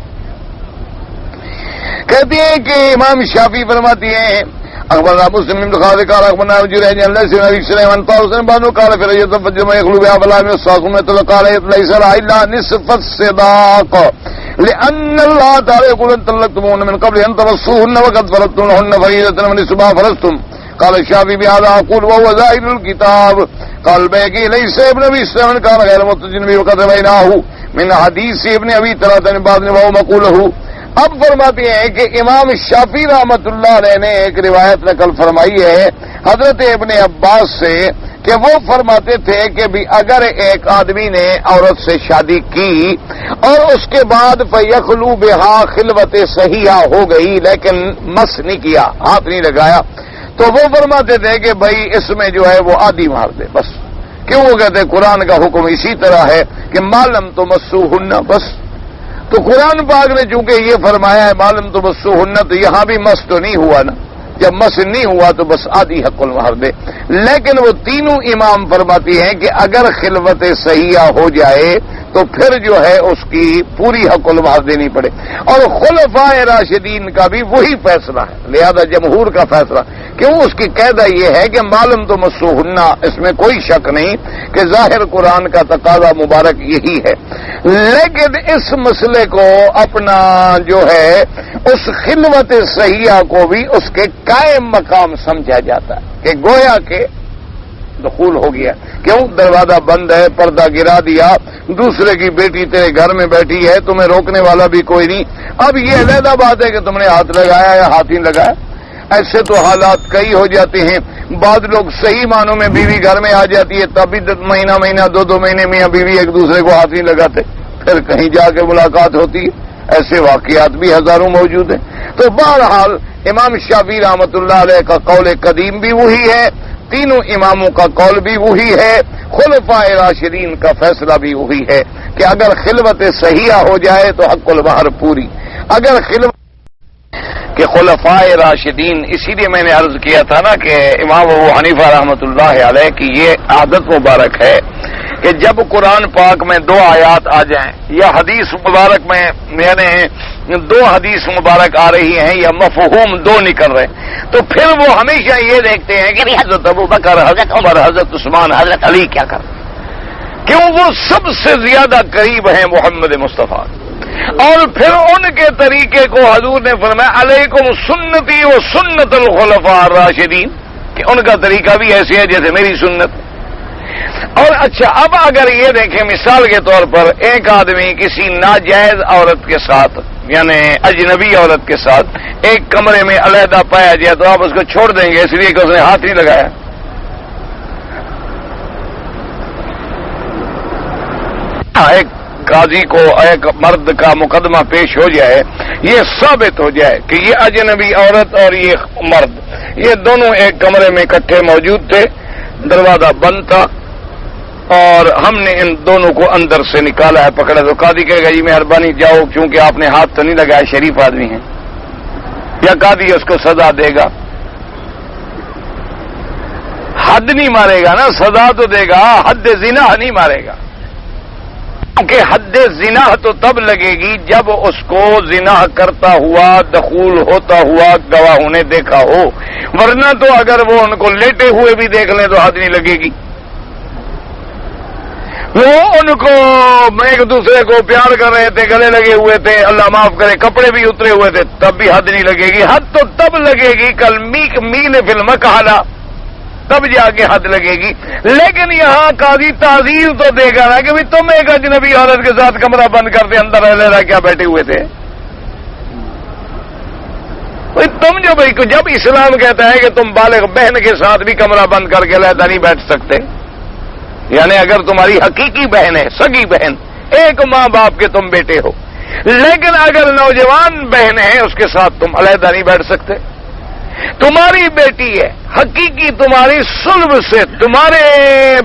کہتے ہیں کہ امام شافعی فرماتی ہیں اخبرنا مسلم بن خالد قال اخبرنا جريج عن ليس بن ابي سليمان طاووس بن قال في رجل فجمع يخلو بها فلا يصاكم قال ليس الا نصف الصداق لان الله تعالى يقول ان طلقتموهن من قبل ان تمسوهن وقد فرضتم لهن فريضة ونصف ما فرضتم قال الشافعي بهذا اقول وهو ظاهر الكتاب قال بيقي ليس ابن ابي سليمان كان غير متجن به وقد بيناه من حديث ابن ابي طلحة بن بعض وهو مقوله اب فرماتے ہیں کہ امام شافعی رحمت اللہ علیہ نے ایک روایت نقل فرمائی ہے حضرت ابن عباس سے کہ وہ فرماتے تھے کہ بھی اگر ایک آدمی نے عورت سے شادی کی اور اس کے بعد فیخلو بہا خلوت صحیحہ ہو گئی لیکن مس نہیں کیا، ہاتھ نہیں لگایا، تو وہ فرماتے تھے کہ بھائی اس میں جو ہے وہ آدھی مار دے بس۔ کیوں؟ وہ کہتے ہیں قرآن کا حکم اسی طرح ہے کہ معلوم تو مسوہن، بس تو قرآن پاک نے چونکہ یہ فرمایا ہے معلوم تو مسوہن، تو یہاں بھی مس تو نہیں ہوا نا، جب مس نہیں ہوا تو بس آدھی حق المہر دے۔ لیکن وہ تینوں امام فرماتی ہیں کہ اگر خلوت صحیحہ ہو جائے تو پھر جو ہے اس کی پوری حق المہر دینی پڑے، اور خلفائے راشدین کا بھی وہی فیصلہ ہے، لہذا جمہور کا فیصلہ، کیوں؟ اس کی قاعدہ یہ ہے کہ معلوم تو مسوہن، اس میں کوئی شک نہیں کہ ظاہر قرآن کا تقاضا مبارک یہی ہے، لیکن اس مسئلے کو اپنا جو ہے اس خلوت صحیحہ کو بھی اس کے قائم مقام سمجھا جاتا ہے کہ گویا کہ دخول ہو گیا۔ کیوں؟ دروازہ بند ہے، پردہ گرا دیا، دوسرے کی بیٹی تیرے گھر میں بیٹھی ہے، تمہیں روکنے والا بھی کوئی نہیں۔ اب یہ علیحدہ بات ہے کہ تم نے ہاتھ لگایا یا ہاتھ ہی لگایا، ایسے تو حالات کئی ہو جاتے ہیں۔ بعض لوگ صحیح معنوں میں بیوی گھر میں آ جاتی ہے، تب بھی مہینہ دو مہینے میاں بیوی ایک دوسرے کو ہاتھ نہیں لگاتے، پھر کہیں جا کے ملاقات ہوتی ہے، ایسے واقعات بھی ہزاروں موجود ہیں۔ تو بہرحال امام شافعی رحمت اللہ علیہ کا قول قدیم بھی وہی ہے، تینوں اماموں کا قول بھی وہی ہے، خلفائے راشدین کا فیصلہ بھی وہی ہے کہ اگر خلوت صحیحہ ہو جائے تو حق المہر پوری۔ اگر خلوت کہ خلفائے راشدین، اسی لیے میں نے عرض کیا تھا نا کہ امام ابو حنیفہ رحمت اللہ علیہ کی یہ عادت مبارک ہے کہ جب قرآن پاک میں دو آیات آ جائیں یا حدیث مبارک میں یعنی دو حدیث مبارک آ رہی ہیں یا مفہوم دو نکل رہے تو پھر وہ ہمیشہ یہ دیکھتے ہیں کہ حضرت ابو بکر، حضرت عمر، حضرت عثمان، حضرت علی کیا کر، کیوں؟ وہ سب سے زیادہ قریب ہیں محمد مصطفیٰ، اور پھر ان کے طریقے کو حضور نے فرمایا علیکم سنتی و سنت الخلفاء الراشدین، کہ ان کا طریقہ بھی ایسے ہے جیسے میری سنت۔ اور اچھا اب اگر یہ دیکھیں مثال کے طور پر ایک آدمی کسی ناجائز عورت کے ساتھ یعنی اجنبی عورت کے ساتھ ایک کمرے میں علیحدہ پایا جائے تو آپ اس کو چھوڑ دیں گے اس لیے کہ اس نے ہاتھ نہیں لگایا؟ ایک قاضی کو ایک مرد کا مقدمہ پیش ہو جائے، یہ ثابت ہو جائے کہ یہ اجنبی عورت اور یہ مرد یہ دونوں ایک کمرے میں اکٹھے موجود تھے، دروازہ بند تھا اور ہم نے ان دونوں کو اندر سے نکالا ہے، پکڑا، تو قاضی کہے گا جی مہربانی جاؤ چونکہ آپ نے ہاتھ تو نہیں لگایا، شریف آدمی ہیں، یا قاضی اس کو سزا دے گا؟ حد نہیں مارے گا نا، سزا تو دے گا، حد زنا نہیں مارے گا، کیونکہ حد زنا تو تب لگے گی جب اس کو زنا کرتا ہوا دخول ہوتا ہوا گواہوں نے دیکھا ہو، ورنہ تو اگر وہ ان کو لیٹے ہوئے بھی دیکھ لیں تو حد نہیں لگے گی۔ وہ ان کو ایک دوسرے کو پیار کر رہے تھے، گلے لگے ہوئے تھے، اللہ معاف کرے کپڑے بھی اترے ہوئے تھے، تب بھی حد نہیں لگے گی۔ حد تو تب لگے گی کل میل فلم کہلا، تب جا کے حد لگے گی۔ لیکن یہاں قاضی تعزیر تو دے گا نا کہ بھی تم ایک اجنبی عورت کے ساتھ کمرہ بند کرتے اندر رہ کیا بیٹھے ہوئے تھے؟ تم جو بھائی جب اسلام کہتا ہے کہ تم بالغ بہن کے ساتھ بھی کمرہ بند کر کے علیحدہ نہیں بیٹھ سکتے، یعنی اگر تمہاری حقیقی بہن ہے، سگی بہن، ایک ماں باپ کے تم بیٹے ہو، لیکن اگر نوجوان بہن ہے اس کے ساتھ تم علیحدہ نہیں بیٹھ سکتے، تمہاری بیٹی ہے حقیقی، تمہاری صلب سے، تمہارے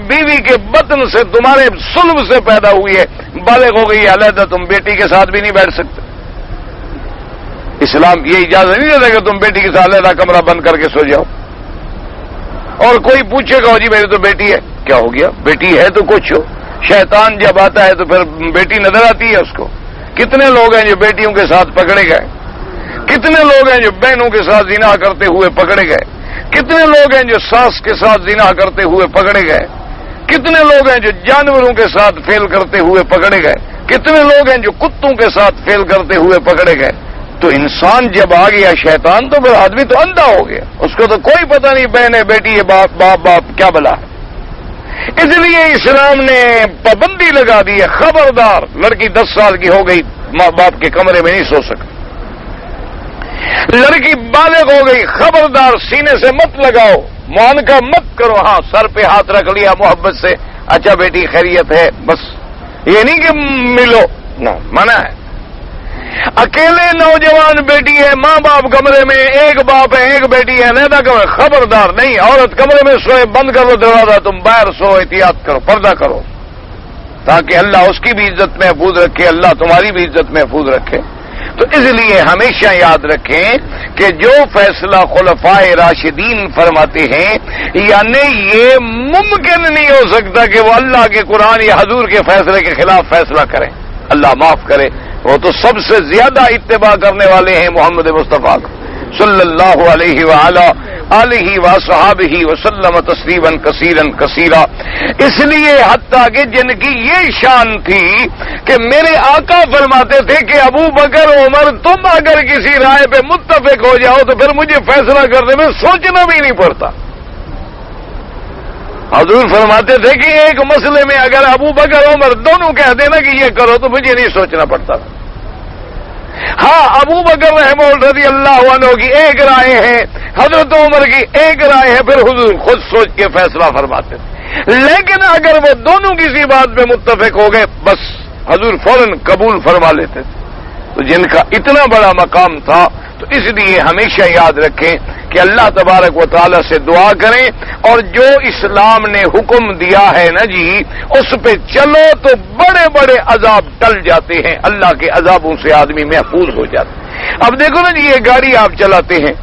بیوی کے بطن سے، تمہارے صلب سے پیدا ہوئی ہے، بالغ ہو گئی ہے، علیحدہ تم بیٹی کے ساتھ بھی نہیں بیٹھ سکتے۔ اسلام یہ اجازت نہیں دیتا کہ تم بیٹی کے ساتھ علیحدہ کمرہ بند کر کے سو جاؤ۔ اور کوئی پوچھے گا جی میری تو بیٹی ہے، کیا ہو گیا؟ بیٹی ہے تو کچھ ہو، شیطان جب آتا ہے تو پھر بیٹی نظر آتی ہے اس کو۔ کتنے لوگ ہیں جو بیٹیوں کے ساتھ پکڑے گئے، کتنے لوگ ہیں جو بہنوں کے ساتھ زنا کرتے ہوئے پکڑے گئے، کتنے لوگ ہیں جو ساس کے ساتھ زنا کرتے ہوئے پکڑے گئے، کتنے لوگ ہیں جو جانوروں کے ساتھ فیل کرتے ہوئے پکڑے گئے، کتنے لوگ ہیں جو کتوں کے ساتھ فیل کرتے ہوئے پکڑے گئے۔ تو انسان جب آ گیا شیطان تو پھر آدمی تو اندھا ہو گیا، اس کو تو کوئی پتہ نہیں بہن ہے بیٹی ہے باپ کیا بلا ہے۔ اس لیے اسلام نے پابندی لگا دی ہے، خبردار لڑکی 10 سال کی ہو گئی ماں باپ کے کمرے میں نہیں سو سکتی، لڑکی بالغ ہو گئی، خبردار سینے سے مت لگاؤ، معانقہ مت کرو، ہاں سر پہ ہاتھ رکھ لیا محبت سے، اچھا بیٹی خیریت ہے، بس یہ نہیں کہ ملو، نہ منع ہے۔ اکیلے نوجوان بیٹی ہے، ماں باپ کمرے میں، ایک باپ ہے ایک بیٹی ہے، علیحدہ کمرے، خبردار نہیں، عورت کمرے میں سوئے، بند کرو دروازہ، تم باہر سو، احتیاط کرو، پردہ کرو، تاکہ اللہ اس کی بھی عزت محفوظ رکھے، اللہ تمہاری بھی عزت محفوظ رکھے۔ تو اس لیے ہمیشہ یاد رکھیں کہ جو فیصلہ خلفائے راشدین فرماتے ہیں، یعنی یہ ممکن نہیں ہو سکتا کہ وہ اللہ کے قرآن یا حضور کے فیصلے کے خلاف فیصلہ کریں، اللہ معاف کرے، وہ تو سب سے زیادہ اتباع کرنے والے ہیں محمد مصطفیٰ صلی اللہ علیہ آلہ وصحابہ وسلم تسلیما کثیرا کثیرا۔ اس لیے حتیٰ کہ جن کی یہ شان تھی کہ میرے آقا فرماتے تھے کہ ابو بکر عمر تم اگر کسی رائے پہ متفق ہو جاؤ تو پھر مجھے فیصلہ کرنے میں سوچنا بھی نہیں پڑتا۔ حضور فرماتے تھے کہ ایک مسئلے میں اگر ابو بکر عمر دونوں کہہ دینا کہ یہ کرو تو مجھے نہیں سوچنا پڑتا۔ ہاں ابو بکر رحمہ اللہ رضی اللہ عنہ کی ایک رائے ہے، حضرت عمر کی ایک رائے ہے، پھر حضور خود سوچ کے فیصلہ فرماتے تھے، لیکن اگر وہ دونوں کسی بات پہ متفق ہو گئے بس حضور فوراً قبول فرما لیتے تھے۔ تو جن کا اتنا بڑا مقام تھا، تو اس لیے ہمیشہ یاد رکھیں کہ اللہ تبارک و تعالی سے دعا کریں، اور جو اسلام نے حکم دیا ہے نا جی اس پہ چلو تو بڑے بڑے عذاب ٹل جاتے ہیں، اللہ کے عذابوں سے آدمی محفوظ ہو جاتا ہے۔ اب دیکھو نا جی، یہ گاڑی آپ چلاتے ہیں،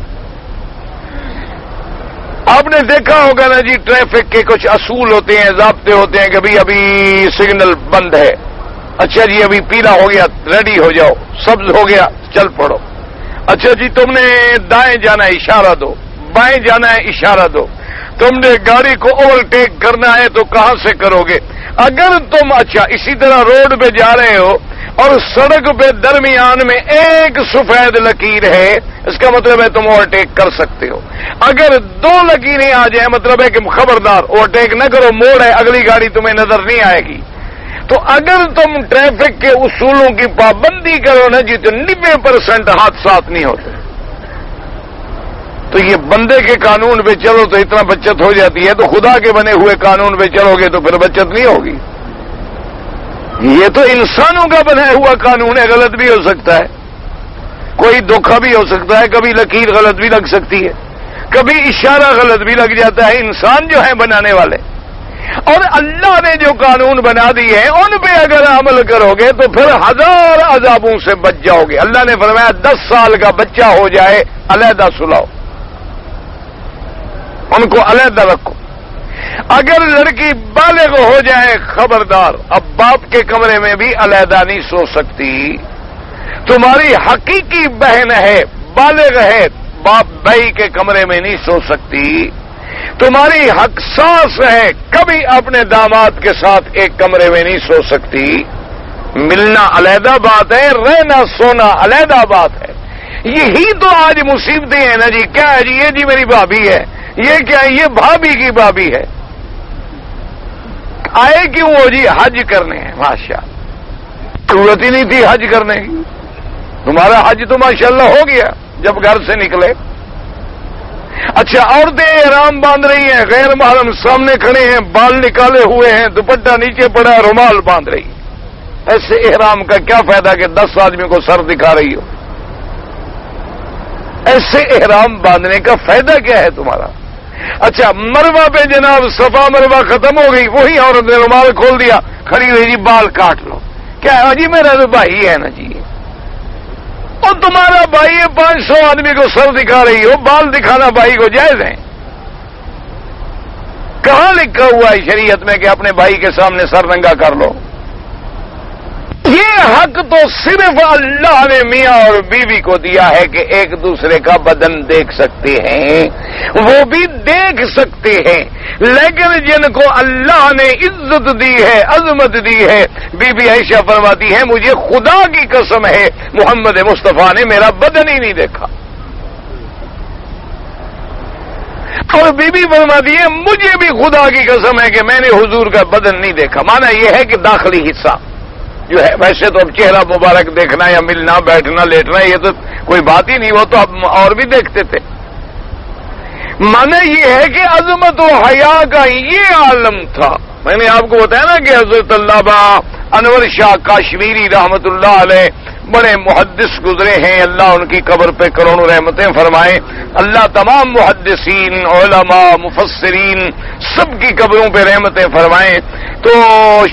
آپ نے دیکھا ہوگا نا جی، ٹریفک کے کچھ اصول ہوتے ہیں، ضابطے ہوتے ہیں کہ ابھی سگنل بند ہے، اچھا جی ابھی پیلا ہو گیا ریڈی ہو جاؤ، سبز ہو گیا چل پڑو، اچھا جی تم نے دائیں جانا ہے اشارہ دو، بائیں جانا ہے اشارہ دو، تم نے گاڑی کو اوورٹیک کرنا ہے تو کہاں سے کرو گے؟ اگر تم اچھا اسی طرح روڈ پہ جا رہے ہو اور سڑک پہ درمیان میں ایک سفید لکیر ہے، اس کا مطلب ہے تم اوورٹیک کر سکتے ہو۔ اگر دو لکیریں آ جائیں مطلب ہے کہ خبردار اوورٹیک نہ کرو، موڑ ہے، اگلی گاڑی تمہیں نظر نہیں آئے گی۔ تو اگر تم ٹریفک کے اصولوں کی پابندی کرو نا جی تو 90% حادثات نہیں ہوتے۔ تو یہ بندے کے قانون پہ چلو تو اتنا بچت ہو جاتی ہے، تو خدا کے بنے ہوئے قانون پہ چلو گے تو پھر بچت نہیں ہوگی۔ یہ تو انسانوں کا بنا ہوا قانون ہے، غلط بھی ہو سکتا ہے، کوئی دھوکہ بھی ہو سکتا ہے، کبھی لکیر غلط بھی لگ سکتی ہے، کبھی اشارہ غلط بھی لگ جاتا ہے، انسان جو ہے بنانے والے، اور اللہ نے جو قانون بنا دیے ہیں ان پہ اگر عمل کرو گے تو پھر 1000 عذابوں سے بچ جاؤ گے۔ اللہ نے فرمایا 10 سال کا بچہ ہو جائے علیحدہ سلاؤ، ان کو علیحدہ رکھو۔ اگر لڑکی بالغ ہو جائے خبردار، اب باپ کے کمرے میں بھی علیحدہ نہیں سو سکتی، تمہاری حقیقی بہن ہے، بالغ ہے، باپ بھائی کے کمرے میں نہیں سو سکتی، تمہاری حق ساس ہے، کبھی اپنے داماد کے ساتھ ایک کمرے میں نہیں سو سکتی۔ ملنا علیحدہ بات ہے، رہنا سونا علیحدہ بات ہے۔ یہی تو آج مصیبتیں ہیں نا جی، کیا ہے جی، یہ جی میری بھابھی ہے، یہ کیا ہے، یہ بھابھی کی بھابھی ہے، آئے کیوں ہو جی؟ حج کرنے ہیں، ماشاء ضرورت ہی نہیں تھی حج کرنے کی، تمہارا حج تو ماشاءاللہ ہو گیا جب گھر سے نکلے۔ اچھا عورتیں احرام باندھ رہی ہیں، غیر محرم سامنے کھڑے ہیں، بال نکالے ہوئے ہیں، دوپٹہ نیچے پڑا ہے، رومال باندھ رہی ہے، ایسے احرام کا کیا فائدہ کہ 10 آدمی کو سر دکھا رہی ہو؟ ایسے احرام باندھنے کا فائدہ کیا ہے تمہارا؟ اچھا مروہ پہ جناب صفا مروہ ختم ہو گئی، وہی عورت نے رومال کھول دیا، کھڑی ہوئی جی بال کاٹ لو، کیا ہے جی میرا تو بھائی ہے نا جی، اور تمہارا بھائی 500 آدمی کو سر دکھا رہی ہو، بال دکھانا بھائی کو جائز ہے؟ کہاں لکھا ہوا ہے شریعت میں کہ اپنے بھائی کے سامنے سر ننگا کر لو؟ یہ حق تو صرف اللہ نے میاں اور بیوی کو دیا ہے کہ ایک دوسرے کا بدن دیکھ سکتے ہیں، وہ بھی دیکھ سکتے ہیں، لیکن جن کو اللہ نے عزت دی ہے، عظمت دی ہے، بی بی عائشہ فرماتی ہے مجھے خدا کی قسم ہے محمد مصطفیٰ نے میرا بدن ہی نہیں دیکھا، اور بی بی فرماتی ہے مجھے بھی خدا کی قسم ہے کہ میں نے حضور کا بدن نہیں دیکھا۔ معنی یہ ہے کہ داخلی حصہ جو ہے، ویسے تو اب چہرہ مبارک دیکھنا یا ملنا بیٹھنا لیٹنا یہ تو کوئی بات ہی نہیں، وہ تو اب اور بھی دیکھتے تھے۔ مانا یہ ہے کہ عظمت و حیا کا یہ عالم تھا۔ میں نے آپ کو بتایا نا کہ حضرت علامہ انور شاہ کاشمیری رحمت اللہ علیہ بڑے محدث گزرے ہیں، اللہ ان کی قبر پہ کروڑوں رحمتیں فرمائے، اللہ تمام محدثین علماء مفسرین سب کی قبروں پہ رحمتیں فرمائے۔ تو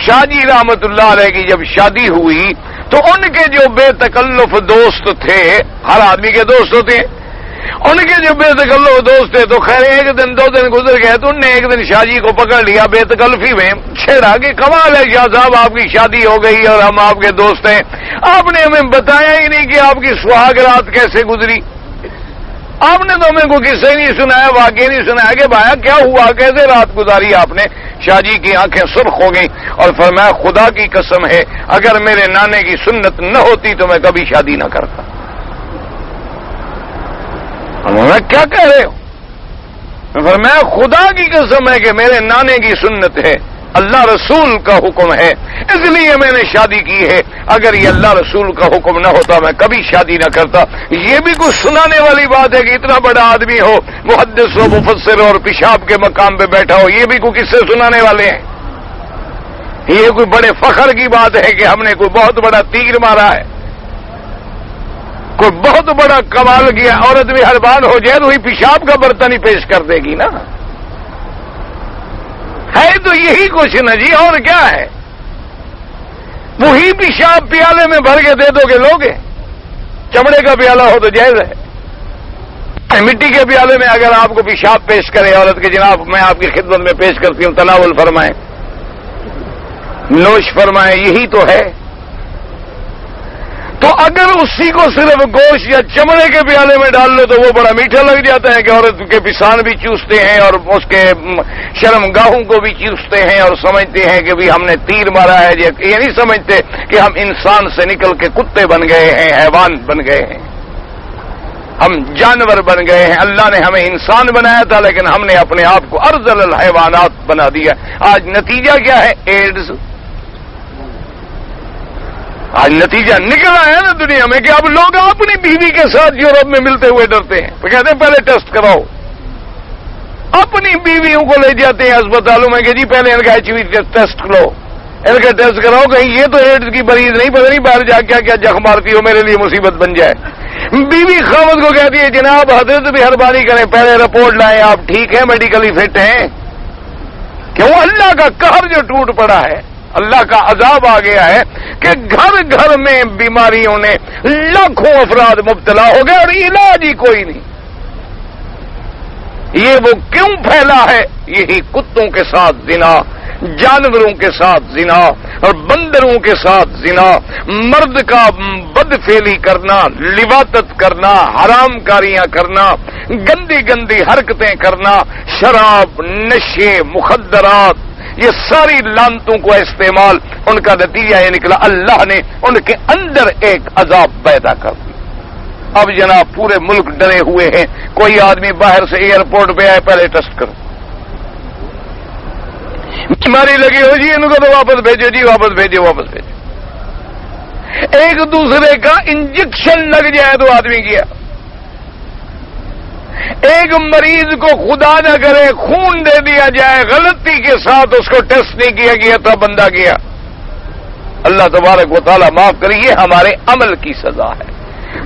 شاہ جی رحمت اللہ علیہ کی جب شادی ہوئی تو ان کے جو بے تکلف دوست تھے، ہر آدمی کے دوست ہوتے ہیں، ان کے جو بے تکلف دوست تھے تو خیر ایک دن دو دن گزر گئے تو انہوں نے ایک دن شاہ جی کو پکڑ لیا بے تکلفی میں، چھیڑا کہ کمال ہے شاہ صاحب آپ کی شادی ہو گئی اور ہم آپ کے دوست ہیں، آپ نے ہمیں بتایا ہی نہیں کہ آپ کی سہاگ رات کیسے گزری، آپ نے تو ہمیں کوئی قصہ نہیں سنایا، واقعہ نہیں سنایا کہ بھایا کیا ہوا، کیسے رات گزاری آپ نے۔ شاہ جی کی آنکھیں سرخ ہو گئیں اور فرمایا خدا کی قسم ہے اگر میرے نانے کی سنت نہ ہوتی تو میں کبھی شادی نہ کرتا۔ انہوں نے کیا کہہ رہے ہو؟ فرمایا خدا کی قسم ہے کہ میرے نانے کی سنت ہے، اللہ رسول کا حکم ہے، اس لیے میں نے شادی کی ہے، اگر یہ اللہ رسول کا حکم نہ ہوتا میں کبھی شادی نہ کرتا۔ یہ بھی کچھ سنانے والی بات ہے کہ اتنا بڑا آدمی ہو، محدث و مفسر اور پیشاب کے مقام پہ بیٹھا ہو، یہ بھی کوئی قصے سنانے والے ہیں؟ یہ کوئی بڑے فخر کی بات ہے کہ ہم نے کوئی بہت بڑا تیر مارا ہے، کوئی بہت بڑا کمال کیا، عورت بھی ہر بار ہو جائے تو وہی پیشاب کا برتن ہی پیش کر دے گی نا، ہے تو یہی کچھ نا جی، اور کیا ہے؟ وہی پیشاب پیالے میں بھر کے دے دو گے لوگے؟ چمڑے کا پیالہ ہو تو جائز ہے، مٹی کے پیالے میں اگر آپ کو پیشاب پیش کرے عورت کے، جناب میں آپ کی خدمت میں پیش کرتی ہوں، تناول فرمائیں، نوش فرمائیں، یہی تو ہے۔ تو اگر اسی کو صرف گوشت یا چمڑے کے پیالے میں ڈال لو تو وہ بڑا میٹھا لگ جاتا ہے کہ عورت کے پسان بھی چوستے ہیں اور اس کے شرم گاہوں کو بھی چوستے ہیں اور سمجھتے ہیں کہ بھی ہم نے تیر مارا ہے، یہ نہیں سمجھتے کہ ہم انسان سے نکل کے کتے بن گئے ہیں، حیوان بن گئے ہیں، ہم جانور بن گئے ہیں۔ اللہ نے ہمیں انسان بنایا تھا لیکن ہم نے اپنے آپ کو ارذل الحیوانات بنا دیا۔ آج نتیجہ کیا ہے؟ ایڈز۔ آج نتیجہ نکلا ہے نا دنیا میں کہ اب لوگ اپنی بیوی کے ساتھ یورپ میں ملتے ہوئے ڈرتے ہیں، وہ کہتے ہیں پہلے ٹیسٹ کراؤ، اپنی بیویوں کو لے جاتے ہیں اسپتالوں میں کہ جی پہلے ان کا HIV ٹیسٹ لو، ان کا ٹیسٹ کراؤ، کہیں یہ تو ایڈز کی مریض نہیں، پتہ نہیں باہر جا کیا کیا جخ مارتی ہو، میرے لیے مصیبت بن جائے۔ بیوی خاوند کو کہتی ہے جناب حضرت مہربانی کریں پہلے رپورٹ لائیں، آپ ٹھیک ہیں، میڈیکلی فٹ ہیں، کیوں؟ اللہ کا قہر جو ٹوٹ پڑا ہے، اللہ کا عذاب آ گیا ہے کہ گھر گھر میں بیماریوں نے لاکھوں افراد مبتلا ہو گئے اور علاج ہی کوئی نہیں۔ یہ وہ کیوں پھیلا ہے؟ یہی کتوں کے ساتھ زنا، جانوروں کے ساتھ زنا اور بندروں کے ساتھ زنا، مرد کا بدفعلی کرنا، لواطت کرنا، حرام کاریاں کرنا، گندی گندی حرکتیں کرنا، شراب، نشے، مخدرات، یہ ساری لعنتوں کو استعمال، ان کا نتیجہ یہ نکلا اللہ نے ان کے اندر ایک عذاب پیدا کر دیا۔ اب جناب پورے ملک ڈرے ہوئے ہیں، کوئی آدمی باہر سے ایئرپورٹ پہ آئے پہلے ٹیسٹ کرو، بیماری لگی ہو جی ان کو تو واپس بھیجو جی، واپس بھیجو، واپس بھیجو۔ ایک دوسرے کا انجیکشن لگ جائے تو آدمی گیا، ایک مریض کو خدا نہ کرے خون دے دیا جائے غلطی کے ساتھ، اس کو ٹیسٹ نہیں کیا گیا تھا، بندہ گیا، اللہ تبارک و تعالیٰ معاف کرے، یہ ہمارے عمل کی سزا ہے۔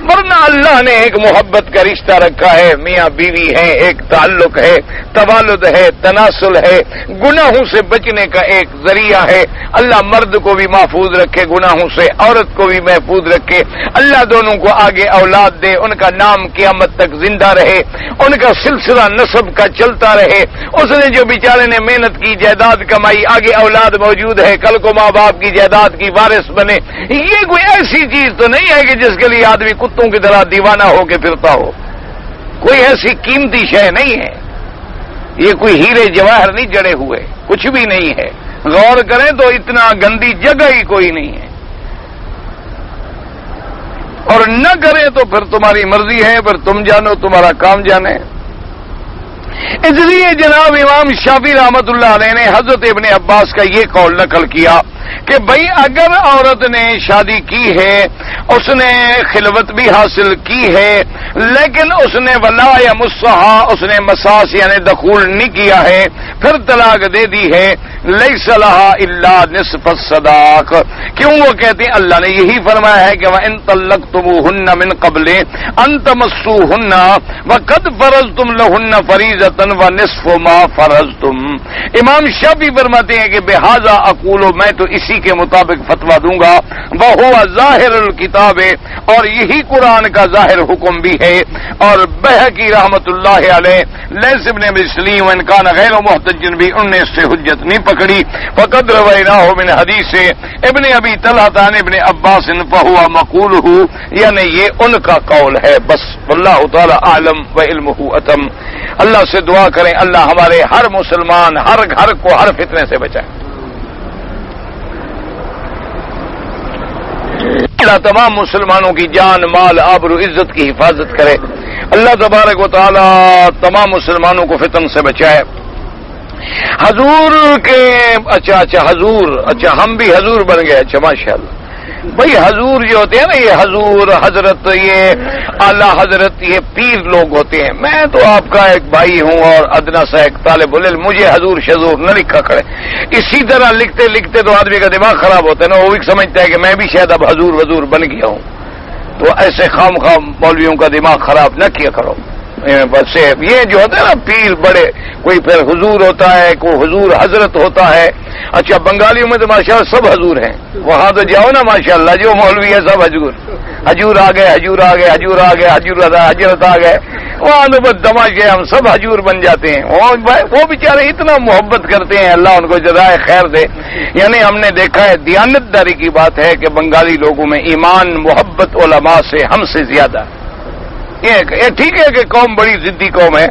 ورنہ اللہ نے ایک محبت کا رشتہ رکھا ہے، میاں بیوی ہے، ایک تعلق ہے، توالد ہے، تناسل ہے، گناہوں سے بچنے کا ایک ذریعہ ہے۔ اللہ مرد کو بھی محفوظ رکھے گناہوں سے، عورت کو بھی محفوظ رکھے، اللہ دونوں کو آگے اولاد دے، ان کا نام قیامت تک زندہ رہے، ان کا سلسلہ نسب کا چلتا رہے۔ اس نے جو بیچارے نے محنت کی، جائیداد کمائی، آگے اولاد موجود ہے، کل کو ماں باپ کی جائیداد کی وارث بنے۔ یہ کوئی ایسی چیز تو نہیں ہے کہ جس کے لیے آدمی کتوں کی طرح دیوانہ ہو کے پھرتا ہو، کوئی ایسی قیمتی شے نہیں ہے، یہ کوئی ہیرے جواہر نہیں جڑے ہوئے، کچھ بھی نہیں ہے۔ غور کریں تو اتنا گندی جگہ ہی کوئی نہیں ہے، اور نہ کریں تو پھر تمہاری مرضی ہے، پھر تم جانو، تمہارا کام جانے۔ اس لیے جناب امام شافعی رحمت اللہ علیہ نے حضرت ابن عباس کا یہ قول نقل کیا کہ بھئی اگر عورت نے شادی کی ہے اس نے خلوت بھی حاصل کی ہے، لیکن اس نے ولا یمسھا، اس نے مساس یعنی دخول نہیں کیا ہے، پھر طلاق دے دی ہے، لیس لھا الا نصف الصداق۔ کیوں؟ وہ کہتے ہیں اللہ نے یہی فرمایا ہے کہ وَإِن طَلَّقْتُمُوهُنَّ مِن قَبْلِ أَن تَمَسُّوهُنَّ وَقَدْ فَرَضْتُمْ لَهُنَّ فَرِيضَةً وَنِصْفُ مَا فَرَضْتُمْ۔ امام شافعی فرماتے ہیں کہ بہذا اقول، میں تو اسی کے مطابق فتویٰ دوں گا، وَهُوَ ظاہر الکتاب، اور یہی قرآن کا ظاہر حکم بھی ہے۔ اور بہقی رحمت اللہ علیہ، لیث ابن مسلم ان کان غیر محتج بھی، انہوں نے اس سے حجت نہیں پکڑی۔ فقد رویناہ من حدیث ابن ابی طلحہ عن ابن عباس فہو مقولہ، یعنی یہ ان کا قول ہے۔ بس واللہ تعالی اعلم وعلمہ اتم۔ اللہ سے دعا کریں اللہ ہمارے ہر مسلمان، ہر گھر کو ہر فتنے سے بچائے، اللہ تمام مسلمانوں کی جان، مال، آبرو، عزت کی حفاظت کرے، اللہ تبارک و تعالی تمام مسلمانوں کو فتن سے بچائے۔ حضور کے حضور، ہم بھی حضور بن گئے، اچھا ماشاءاللہ۔ بھئی حضور جو ہوتے ہیں نا، یہ حضور، حضرت، یہ اعلی حضرت، یہ پیر لوگ ہوتے ہیں۔ میں تو آپ کا ایک بھائی ہوں اور ادنا سا ایک طالب العلم، مجھے حضور شضور نہ لکھا کرے۔ اسی طرح لکھتے لکھتے تو آدمی کا دماغ خراب ہوتا ہے نا، وہ بھی سمجھتا ہے کہ میں بھی شاید اب حضور وضور بن گیا ہوں۔ تو ایسے خام مولویوں کا دماغ خراب نہ کیا کرو۔ بس یہ جو ہوتا ہے نا پیر بڑے، کوئی پھر حضور ہوتا ہے، کوئی حضور حضرت ہوتا ہے۔ اچھا بنگالیوں میں تو ماشاءاللہ سب حضور ہیں، وہاں تو جاؤ نا ماشاءاللہ جو مولوی ہے سب حضور، حضور آ گئے، حضور آ گئے، حضور آ گئے، حضرت آ گئے، وہاں تو بس دماشے ہم سب حضور بن جاتے ہیں۔ وہ بیچارے اتنا محبت کرتے ہیں، اللہ ان کو جزائے خیر دے۔ یعنی ہم نے دیکھا ہے، دیانت داری کی بات ہے کہ بنگالی لوگوں میں ایمان، محبت علماء سے ہم سے زیادہ۔ یہ ٹھیک ہے کہ قوم بڑی ضدی قوم ہے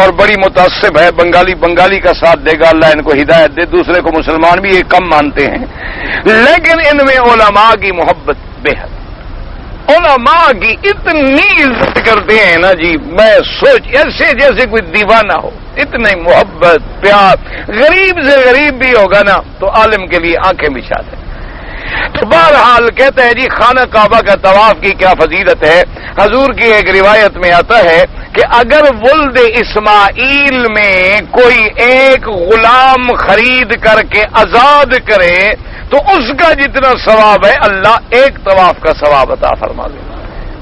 اور بڑی متعصب ہے، بنگالی کا ساتھ دے گا، اللہ ان کو ہدایت دے، دوسرے کو مسلمان بھی یہ کم مانتے ہیں، لیکن ان میں علماء کی محبت بے حد، علماء کی اتنی عزت کرتے ہیں نا جی، میں سوچ ایسے جیسے کوئی دیوانہ ہو، اتنی محبت پیار، غریب سے غریب بھی ہوگا نا تو عالم کے لیے آنکھیں بچھاتے ہیں۔ تو بہرحال کہتے ہیں جی خانہ کعبہ کا طواف کی کیا فضیلت ہے۔ حضور کی ایک روایت میں آتا ہے کہ اگر ولد اسماعیل میں کوئی ایک غلام خرید کر کے آزاد کرے تو اس کا جتنا ثواب ہے اللہ ایک طواف کا ثواب عطا فرما دے۔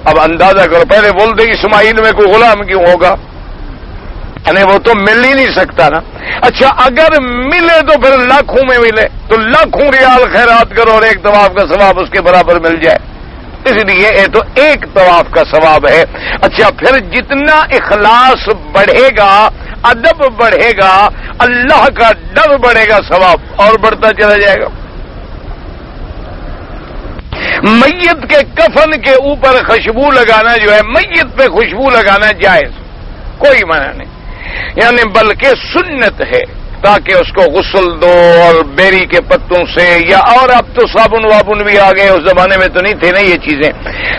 اب اندازہ کرو، پہلے ولد اسماعیل میں کوئی غلام کیوں ہوگا، یعنی وہ تو مل ہی نہیں سکتا نا۔ اچھا اگر ملے تو پھر لاکھوں میں ملے تو لاکھوں ریال خیرات کرو اور ایک طواف کا ثواب اس کے برابر مل جائے، اس لیے یہ تو ایک طواف کا ثواب ہے۔ اچھا پھر جتنا اخلاص بڑھے گا، ادب بڑھے گا، اللہ کا ڈر بڑھے گا، ثواب اور بڑھتا چلا جائے گا۔ میت کے کفن کے اوپر خوشبو لگانا جو ہے، میت پہ خوشبو لگانا جائز، کوئی منع نہیں، یعنی بلکہ سنت ہے، تاکہ اس کو غسل دو اور بیری کے پتوں سے، یا اور اب تو صابن وابن بھی آ گئے، اس زمانے میں تو نہیں تھے نا یہ چیزیں،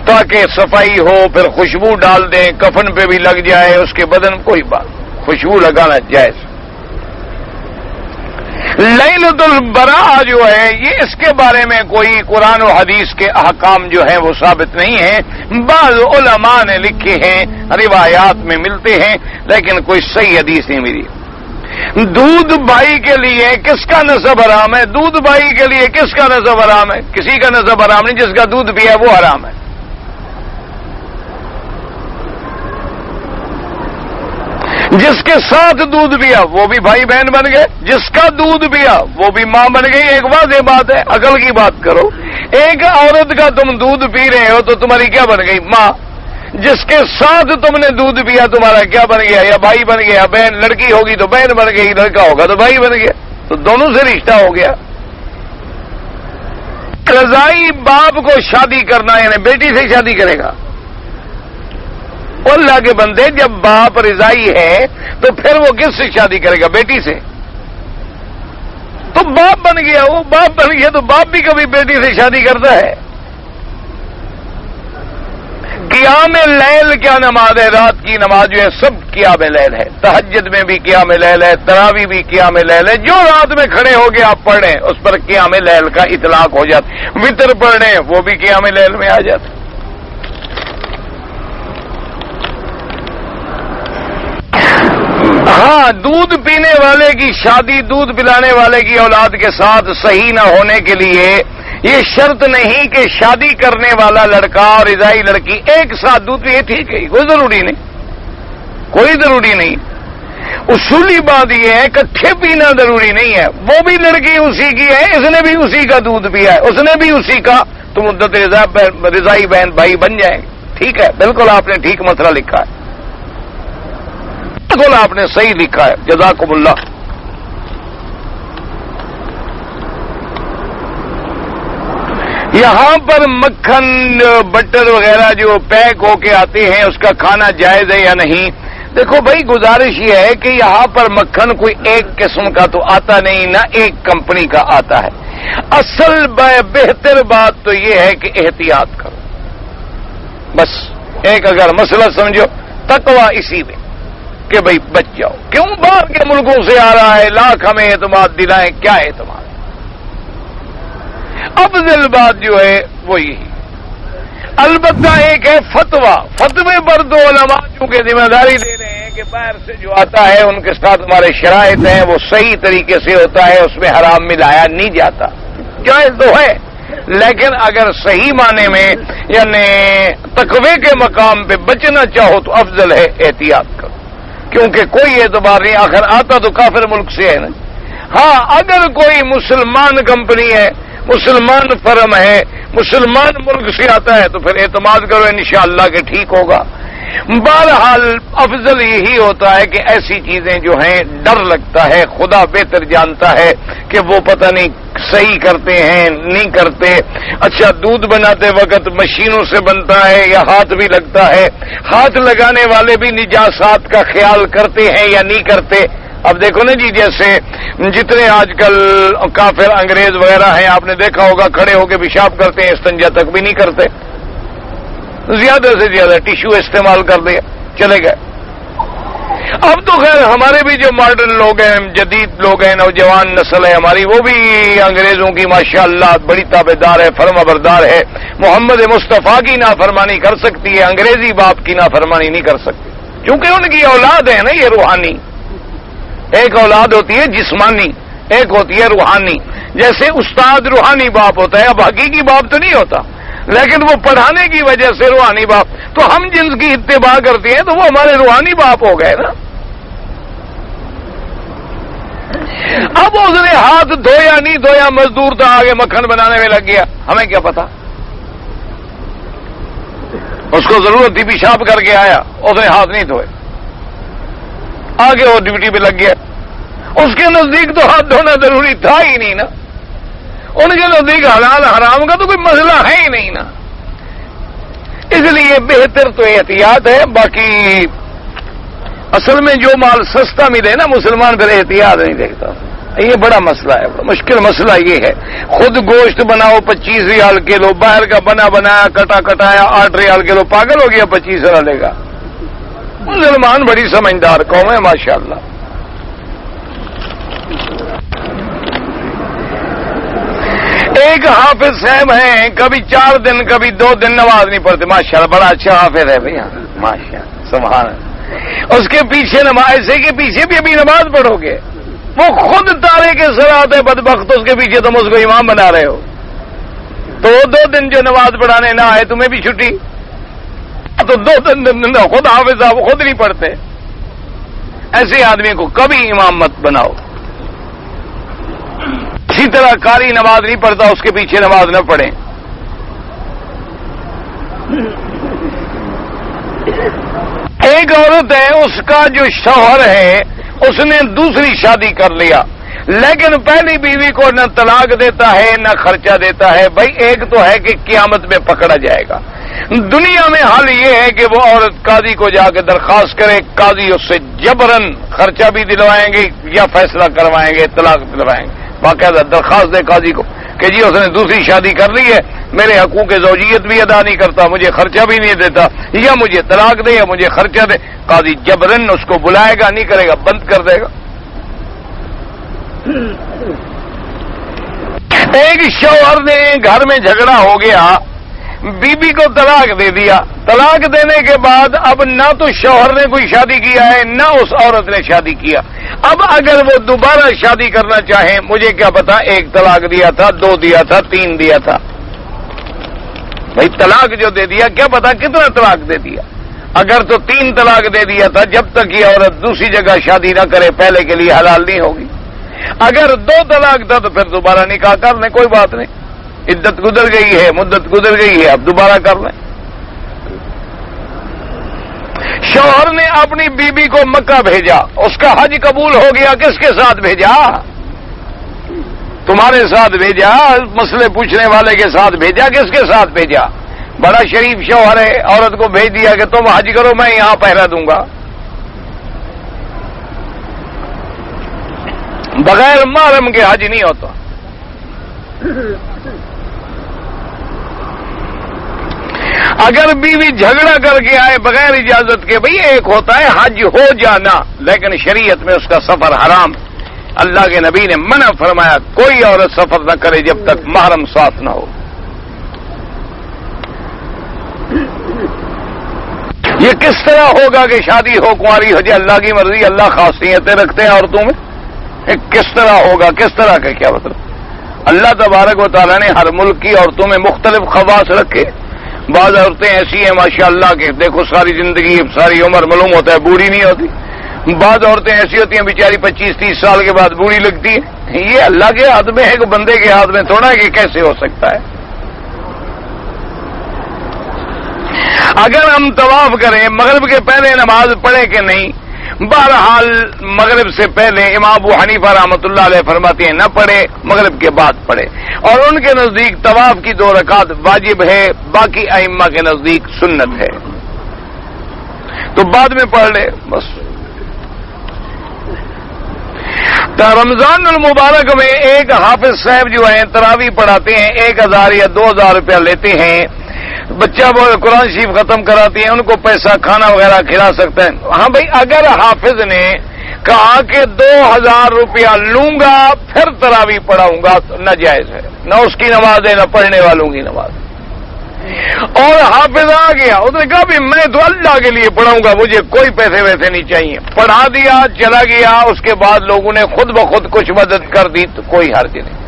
تاکہ صفائی ہو، پھر خوشبو ڈال دیں، کفن پہ بھی لگ جائے، اس کے بدن کوئی بات، خوشبو لگانا جائز۔ لیلۃ البراء جو ہے یہ اس کے بارے میں کوئی قرآن و حدیث کے احکام جو ہیں وہ ثابت نہیں ہیں، بعض علماء نے لکھے ہیں، روایات میں ملتے ہیں، لیکن کوئی صحیح حدیث نہیں ملی۔ دودھ بھائی کے لیے کس کا نسب حرام ہے؟ دودھ بھائی کے لیے کس کا نسب حرام ہے؟ کسی کا نسب حرام نہیں، جس کا دودھ پیا وہ حرام ہے۔ جس کے ساتھ دودھ پیا وہ بھی بھائی بہن بن گئے، جس کا دودھ پیا وہ بھی ماں بن گئی۔ ایک واضح بات ہے، عقل کی بات کرو، ایک عورت کا تم دودھ پی رہے ہو تو تمہاری کیا بن گئی؟ ماں۔ جس کے ساتھ تم نے دودھ پیا تمہارا کیا بن گیا؟ یا بھائی بن گیا، بہن، لڑکی ہوگی تو بہن بن گئی، لڑکا ہوگا تو بھائی بن گیا، تو دونوں سے رشتہ ہو گیا۔ رضائی باپ کو شادی کرنا یعنی بیٹی سے شادی کرے گا؟ اللہ کے بندے، جب باپ رضائی ہے تو پھر وہ کس سے شادی کرے گا؟ بیٹی سے۔ تو باپ بن گیا، وہ باپ بن گیا تو باپ بھی کبھی بیٹی سے شادی کرتا ہے؟ قیام لیل کیا نماز ہے؟ رات کی نماز جو ہے سب قیام لیل ہے. تہجد میں بھی قیام لیل ہے, تراویح بھی قیام لیل ہے. جو رات میں کھڑے ہو کے آپ پڑھ رہے ہیں اس پر قیام لیل کا اطلاق ہو جاتا. وتر پڑھ رہے ہیں وہ بھی قیام لیل میں آ جاتا. ہاں, دودھ پینے والے کی شادی دودھ پلانے والے کی اولاد کے ساتھ صحیح نہ ہونے کے لیے یہ شرط نہیں کہ شادی کرنے والا لڑکا اور رضائی لڑکی ایک ساتھ دودھ پیے. ٹھیک ہے, کوئی ضروری نہیں, کوئی ضروری نہیں. اصولی بات یہ ہے کٹھے پینا ضروری نہیں ہے. وہ بھی لڑکی اسی کی ہے, اس نے بھی اسی کا دودھ پیا ہے, اس نے بھی اسی کا, تو مدت رضائی بہن بھائی بن جائیں گے. ٹھیک ہے, بالکل آپ نے ٹھیک مسئلہ لکھا ہے, بالکل آپ نے صحیح لکھا ہے, جزاکم اللہ. یہاں پر مکھن بٹر وغیرہ جو پیک ہو کے آتے ہیں اس کا کھانا جائز ہے یا نہیں؟ دیکھو بھائی, گزارش یہ ہے کہ یہاں پر مکھن کوئی ایک قسم کا تو آتا نہیں, نہ ایک کمپنی کا آتا ہے. اصل بہتر بات تو یہ ہے کہ احتیاط کرو. بس ایک اگر مسئلہ سمجھو, تقوی اسی میں کہ بھئی بچ جاؤ. کیوں باہر کے ملکوں سے آ رہا ہے, لاکھ ہمیں اعتماد دلائیں, کیا اعتماد. افضل بات جو ہے وہ یہی. البتہ ایک ہے فتویٰ. فتوے پر دو علماء چونکہ ذمہ داری دے رہے ہیں کہ باہر سے جو آتا ہے ان کے ساتھ ہمارے شرائط ہیں, وہ صحیح طریقے سے ہوتا ہے, اس میں حرام ملایا نہیں جاتا. جائز تو ہے, لیکن اگر صحیح معنی میں یعنی تقوی کے مقام پہ بچنا چاہو تو افضل ہے احتیاط کرو, کیونکہ کوئی اعتبار نہیں, آخر آتا تو کافر ملک سے ہے نا. ہاں, اگر کوئی مسلمان کمپنی ہے, مسلمان فرم ہے, مسلمان ملک سے آتا ہے تو پھر اعتماد کرو, انشاءاللہ کہ ٹھیک ہوگا. بہرحال افضل یہی ہوتا ہے کہ ایسی چیزیں جو ہیں ڈر لگتا ہے, خدا بہتر جانتا ہے کہ وہ پتہ نہیں صحیح کرتے ہیں نہیں کرتے. اچھا, دودھ بناتے وقت مشینوں سے بنتا ہے یا ہاتھ بھی لگتا ہے, ہاتھ لگانے والے بھی نجاسات کا خیال کرتے ہیں یا نہیں کرتے. اب دیکھو نا جی, جیسے جتنے آج کل کافر انگریز وغیرہ ہیں, آپ نے دیکھا ہوگا کھڑے ہو کے پیشاب کرتے ہیں, استنجا تک بھی نہیں کرتے, زیادہ سے زیادہ ٹیشو استعمال کر دیا, چلے گئے. اب تو خیر ہمارے بھی جو ماڈرن لوگ ہیں, جدید لوگ ہیں, نوجوان نسل ہے ہماری, وہ بھی انگریزوں کی ماشاءاللہ بڑی تابعدار ہے, فرما بردار ہے. محمد مصطفیٰ کی نافرمانی کر سکتی ہے, انگریزی باپ کی نافرمانی نہیں کر سکتی, کیونکہ ان کی اولاد ہے نا یہ روحانی. ایک اولاد ہوتی ہے جسمانی, ایک ہوتی ہے روحانی. جیسے استاد روحانی باپ ہوتا ہے, اب حقیقی باپ تو نہیں ہوتا, لیکن وہ پڑھانے کی وجہ سے روحانی باپ. تو ہم جن کی اتباع کرتے ہیں تو وہ ہمارے روحانی باپ ہو گئے نا. اب اس نے ہاتھ دھویا نہیں دھویا, مزدور تھا, آگے مکھن بنانے میں لگ گیا, ہمیں کیا پتا. اس کو ضرورت تھی, پیشاب کر کے آیا, اس نے ہاتھ نہیں دھوئے, آگے وہ ڈیوٹی پہ لگ گیا. اس کے نزدیک تو ہاتھ دھونا ضروری تھا ہی نہیں نا, ان کے نزدیک حلال حرام کا تو کوئی مسئلہ ہے ہی نہیں نا. اس لیے بہتر تو احتیاط ہے. باقی اصل میں جو مال سستا ملے نا, مسلمان پھر احتیاط نہیں دیکھتا. یہ بڑا مسئلہ ہے, بڑا مشکل مسئلہ یہ ہے. خود گوشت بناؤ 25 ریال کلو, باہر کا بنایا کٹا کٹایا 8 ریال کلو, پاگل ہو گیا 25 ریال کا. مسلمان بڑی سمجھدار قوم ہے ماشاءاللہ. ایک حافظ صاحب ہیں, کبھی 4 دن کبھی 2 دن نماز نہیں پڑھتے, ماشاءاللہ بڑا اچھا حافظ ہے بھیا, ماشاءاللہ سبحان اللہ. اس کے پیچھے نماز, ایسے کے پیچھے بھی ابھی نماز پڑھو گے, وہ خود تارے کے صراط ہے بدبخت, اس کے پیچھے تم اس کو امام بنا رہے ہو. تو 2 دن جو نماز پڑھانے نہ آئے تمہیں بھی چھٹی, تو 2 دن خود حافظ صاحب خود نہیں پڑھتے. ایسے آدمی کو کبھی امام مت بناؤ. اسی طرح قاری نماز نہیں پڑھتا, اس کے پیچھے نماز نہ پڑھیں. ایک عورت ہے, اس کا جو شوہر ہے اس نے دوسری شادی کر لیا, لیکن پہلی بیوی کو نہ طلاق دیتا ہے نہ خرچہ دیتا ہے. بھائی ایک تو ہے کہ قیامت میں پکڑا جائے گا. دنیا میں حال یہ ہے کہ وہ عورت قاضی کو جا کے درخواست کرے, قاضی اس سے جبرن خرچہ بھی دلوائیں گے یا فیصلہ کروائیں گے, طلاق دلوائیں گے. باقاعدہ درخواست دے قاضی کو کہ جی اس نے دوسری شادی کر لی ہے، میرے حقوق زوجیت بھی ادا نہیں کرتا، مجھے خرچہ بھی نہیں دیتا، یا مجھے طلاق دے یا مجھے خرچہ دے، قاضی جبرن اس کو بلائے گا، نہیں کرے گا، بند کر دے گا۔ ایک شوہر نے گھر میں جھگڑا ہو گیا، بیوی کو طلاق دے دیا، طلاق دینے کے بعد اب نہ تو شوہر نے کوئی شادی کیا ہے نہ اس عورت نے شادی کیا، اب اگر وہ دوبارہ شادی کرنا چاہیں، مجھے کیا پتا ایک طلاق دیا تھا، 2 دیا تھا، 3 دیا تھا، بھائی طلاق جو دے دیا کیا پتا کتنا طلاق دے دیا، اگر تو 3 طلاق دے دیا تھا، جب تک یہ عورت دوسری جگہ شادی نہ کرے پہلے کے لیے حلال نہیں ہوگی، اگر 2 طلاق تھا تو پھر دوبارہ نکاح کر لیں، کوئی بات نہیں، عدت گزر گئی ہے، مدت گزر گئی ہے، اب دوبارہ کر لیں۔ شوہر نے اپنی بیوی کو مکہ بھیجا، اس کا حج قبول ہو گیا، کس کے ساتھ بھیجا؟ تمہارے ساتھ بھیجا، مسئلے پوچھنے والے کے ساتھ بھیجا، کس کے ساتھ بھیجا؟ بڑا شریف شوہر ہے، عورت کو بھیج دیا کہ تم حج کرو، میں یہاں پہرا دوں گا، بغیر محرم کے حج نہیں ہوتا۔ اگر بیوی جھگڑا کر کے آئے بغیر اجازت کے، بھئی ایک ہوتا ہے حج ہو جانا، لیکن شریعت میں اس کا سفر حرام، اللہ کے نبی نے منع فرمایا کوئی عورت سفر نہ کرے جب تک محرم ساتھ نہ ہو۔ یہ کس طرح ہوگا کہ شادی ہو کنواری ہو جائے؟ اللہ کی مرضی، اللہ خاصیتیں رکھتے ہیں عورتوں میں، کس طرح ہوگا، کس طرح کا کیا مطلب؟ اللہ تبارک و تعالیٰ نے ہر ملک کی عورتوں میں مختلف خواص رکھے، بعض عورتیں ایسی ہیں ماشاءاللہ کہ دیکھو ساری زندگی ساری عمر معلوم ہوتا ہے بوڑھی نہیں ہوتی، بعض عورتیں ایسی ہوتی ہیں بیچاری 25-30 سال کے بعد بوڑھی لگتی ہیں، یہ اللہ کے ہاتھ میں ہے کہ بندے کے ہاتھ میں تھوڑا ہے کہ کیسے ہو سکتا ہے۔ اگر ہم طواف کریں مغرب کے پہلے نماز پڑھیں کہ نہیں، بہرحال مغرب سے پہلے امام ابو حنیفہ رحمۃ اللہ علیہ فرماتے ہیں نہ پڑھے، مغرب کے بعد پڑھے، اور ان کے نزدیک طواف کی 2 رکعت واجب ہے، باقی ائمہ کے نزدیک سنت ہے، تو بعد میں پڑھ لے بس۔ رمضان المبارک میں ایک حافظ صاحب جو ہیں تراویح پڑھاتے ہیں، 1000 یا 2000 روپیہ لیتے ہیں، بچہ وہ قرآن شریف ختم کراتی ہیں، ان کو پیسہ کھانا وغیرہ کھلا سکتا ہے۔ ہاں بھائی، اگر حافظ نے کہا کہ 2000 روپیہ لوں گا پھر تراویح پڑھاؤں گا تو ناجائز ہے، نہ اس کی نماز ہے نہ پڑھنے والوں کی نماز۔ اور حافظ آ گیا، اس نے کہا بھی میں تو اللہ کے لیے پڑھاؤں گا، مجھے کوئی پیسے ویسے نہیں چاہیے، پڑھا دیا چلا گیا، اس کے بعد لوگوں نے خود بخود کچھ مدد کر دی تو کوئی حرج نہیں۔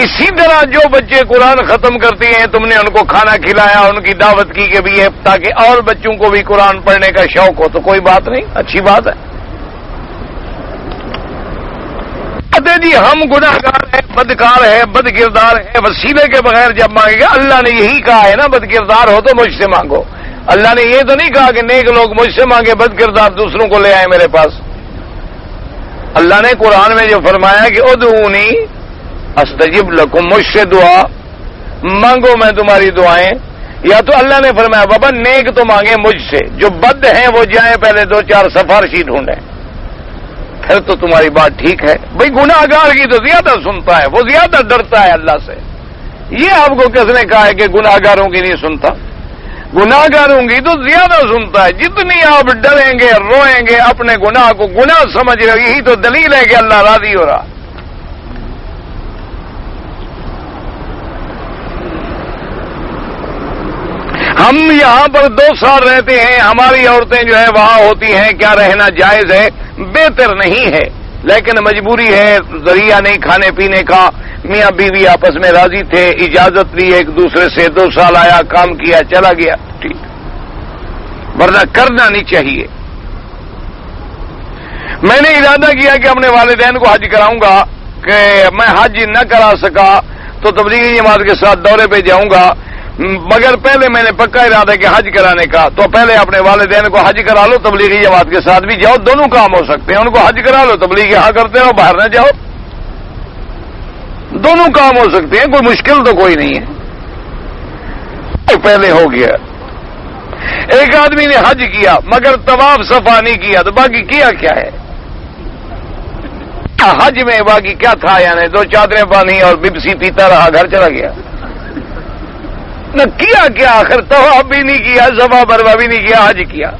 اسی طرح جو بچے قرآن ختم کرتے ہیں، تم نے ان کو کھانا کھلایا، ان کی دعوت کی کہ بھی ہے تاکہ اور بچوں کو بھی قرآن پڑھنے کا شوق ہو، تو کوئی بات نہیں، اچھی بات ہے۔ جی ہم گناہ گار ہیں، بدکار ہے، بد کردار ہے، وسیلے کے بغیر جب مانگے گا، اللہ نے یہی کہا ہے نا بد کردار ہو تو مجھ سے مانگو، اللہ نے یہ تو نہیں کہا کہ نیک لوگ مجھ سے مانگے، بد کردار دوسروں کو لے آئے میرے پاس۔ اللہ نے قرآن میں جو فرمایا کہ ادعونی استجب لکم، مجھ سے دعا مانگو میں تمہاری دعائیں، یا تو اللہ نے فرمایا بابا نیک تو مانگے مجھ سے، جو بد ہیں وہ جائیں پہلے 2-4 سفارشی ڈھونڈیں، پھر تو تمہاری بات ٹھیک ہے۔ بھئی گناہ گار کی تو زیادہ سنتا ہے، وہ زیادہ ڈرتا ہے اللہ سے، یہ آپ کو کس نے کہا ہے کہ گناہ گاروں کی نہیں سنتا؟ گناہ گاروں کی تو زیادہ سنتا ہے، جتنی آپ ڈریں گے روئیں گے اپنے گناہ کو گناہ سمجھ رہے، یہی تو دلیل ہے کہ اللہ راضی ہو رہا۔ ہم یہاں پر 2 سال رہتے ہیں، ہماری عورتیں جو ہے وہاں ہوتی ہیں، کیا رہنا جائز ہے؟ بہتر نہیں ہے، لیکن مجبوری ہے، ذریعہ نہیں کھانے پینے کا، میاں بیوی آپس میں راضی تھے، اجازت لی ایک دوسرے سے، 2 سال آیا کام کیا چلا گیا، ٹھیک، ورنہ کرنا نہیں چاہیے۔ میں نے ارادہ کیا کہ اپنے والدین کو حج کراؤں گا، کہ میں حج نہ کرا سکا تو تبلیغی جماعت کے ساتھ دورے پہ جاؤں گا، مگر پہلے میں نے پکا ارادہ کہ حج کرانے کا، تو پہلے اپنے والدین کو حج کرا لو، تبلیغی جماعت کے ساتھ بھی جاؤ، دونوں کام ہو سکتے ہیں، ان کو حج کرا لو، تبلیغ یہاں کرتے رہو، باہر نہ جاؤ، دونوں کام ہو سکتے ہیں، کوئی مشکل تو کوئی نہیں ہے۔ پہلے ہو گیا، ایک آدمی نے حج کیا مگر طواف صفا نہیں کیا، تو باقی کیا کیا ہے؟ حج میں باقی کیا تھا؟ یعنی 2 چادریں باندھی اور بپسی پیتا رہا، گھر چلا گیا. نہ کیا آخر طواف بھی نہیں کیا، صفا مروہ بھی نہیں کیا، حج کیا.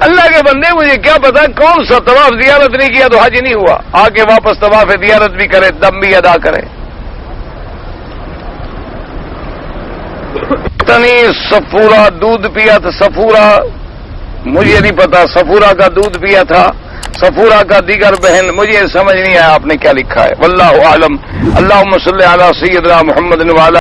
اللہ کے بندے مجھے کیا پتا کون سا طواف زیارت نہیں کیا تو حج نہیں ہوا. آ کے واپس طواف زیارت بھی کرے، دم بھی ادا کرے. اتنی صفورہ دودھ پیا تھا، صفورہ مجھے نہیں پتا، صفورہ کا دودھ پیا تھا، صفورہ کا دیگر بہن، مجھے سمجھ نہیں آیا آپ نے کیا لکھا ہے. واللہ اعلم. اللہم صلی علی سیدنا محمد وعلی